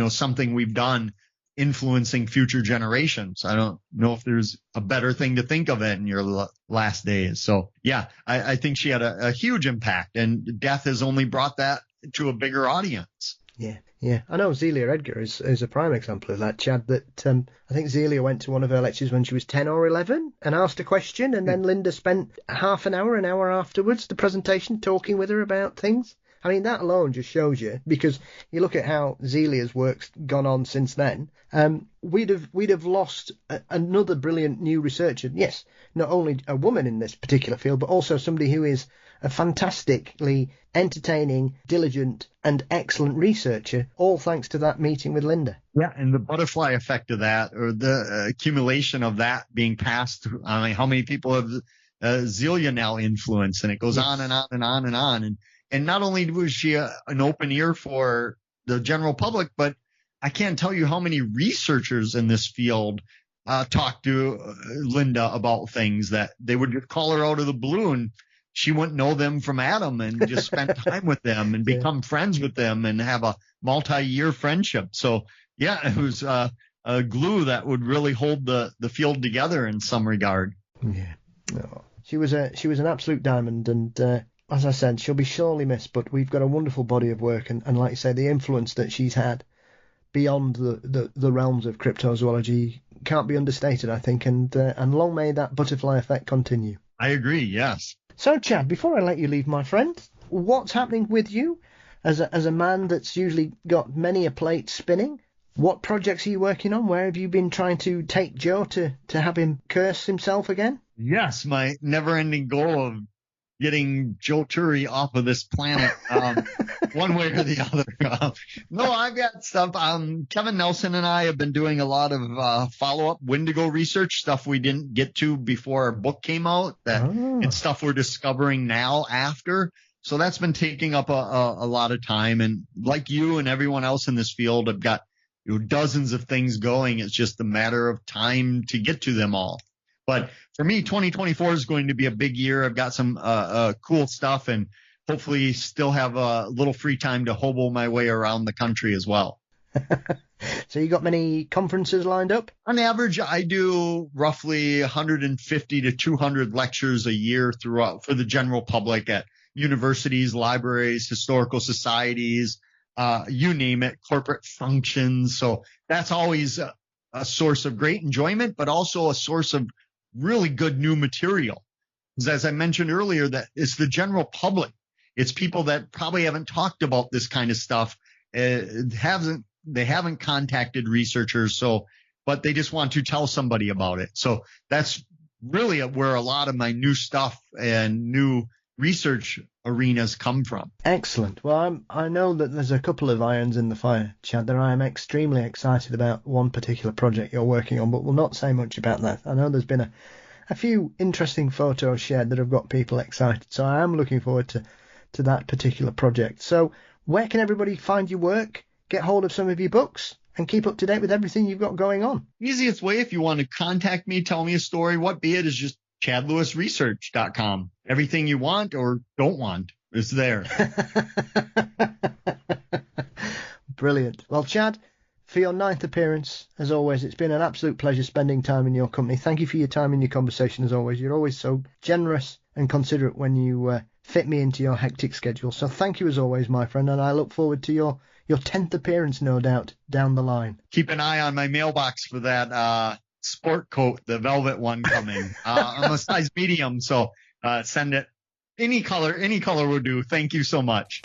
something we've done influencing future generations. I don't know if there's a better thing to think of it in your last days. So yeah, I think she had a huge impact, and death has only brought that to a bigger audience. Yeah. I know Zelia Edgar is a prime example of that, Chad, that I think Zelia went to one of her lectures when she was 10 or 11 and asked a question, and then Linda spent an hour afterwards, the presentation, talking with her about things. I mean, that alone just shows you, because you look at how Zelia's work's gone on since then. We'd have lost another brilliant new researcher. Yes, not only a woman in this particular field, but also somebody who is a fantastically entertaining, diligent, and excellent researcher, all thanks to that meeting with Linda. Yeah, and the butterfly effect of that, or the accumulation of that being passed through. I mean, how many people have Zelia now influenced? And it goes on and on and on and on. And not only was she an open ear for the general public, but I can't tell you how many researchers in this field talked to Linda about things that they would just call her out of the blue, and she wouldn't know them from Adam, and just spend time with them and become friends with them and have a multi-year friendship. So, yeah, it was a glue that would really hold the field together in some regard. Yeah. Oh. She was an absolute diamond, and as I said, she'll be sorely missed, but we've got a wonderful body of work, and like you say, the influence that she's had beyond the realms of cryptozoology can't be understated, I think, and long may that butterfly effect continue. I agree, yes. So, Chad, before I let you leave, my friend, what's happening with you as a man that's usually got many a plate spinning? What projects are you working on? Where have you been trying to take Joe to have him curse himself again? Yes, my never-ending goal of getting Joe Turry off of this planet, one way or the other. No, I've got stuff. Kevin Nelson and I have been doing a lot of follow-up Wendigo research, stuff we didn't get to before our book came out. It's stuff we're discovering now after. So that's been taking up a lot of time. And like you and everyone else in this field, I've got dozens of things going. It's just a matter of time to get to them all. But for me, 2024 is going to be a big year. I've got some cool stuff, and hopefully still have a little free time to hobo my way around the country as well. So you got many conferences lined up? On average, I do roughly 150 to 200 lectures a year throughout for the general public at universities, libraries, historical societies, you name it, corporate functions. So that's always a source of great enjoyment, but also a source of really good new material. Because as I mentioned earlier, that it's the general public. It's people that probably haven't talked about this kind of stuff. They haven't contacted researchers, but they just want to tell somebody about it. So that's really where a lot of my new stuff and new research arenas come from. Excellent. Well, I know that there's a couple of irons in the fire, Chad, that I am extremely excited about one particular project you're working on, but we'll not say much about that. I know there's been a few interesting photos shared that have got people excited, so I am looking forward to that particular project. So where can everybody find your work, get hold of some of your books, and keep up to date with everything you've got going on? Easiest way, if you want to contact me, tell me a story, what be it, is just ChadLewisResearch.com. Everything you want or don't want is there. Brilliant. Well, Chad, for your 9th appearance, as always, it's been an absolute pleasure spending time in your company. Thank you for your time and your conversation, as always. You're always so generous and considerate when you fit me into your hectic schedule. So thank you as always, my friend, and I look forward to your 10th appearance, no doubt, down the line. Keep an eye on my mailbox for that sport coat, the velvet one coming. I'm a size medium, so send it. Any color will do. Thank you so much.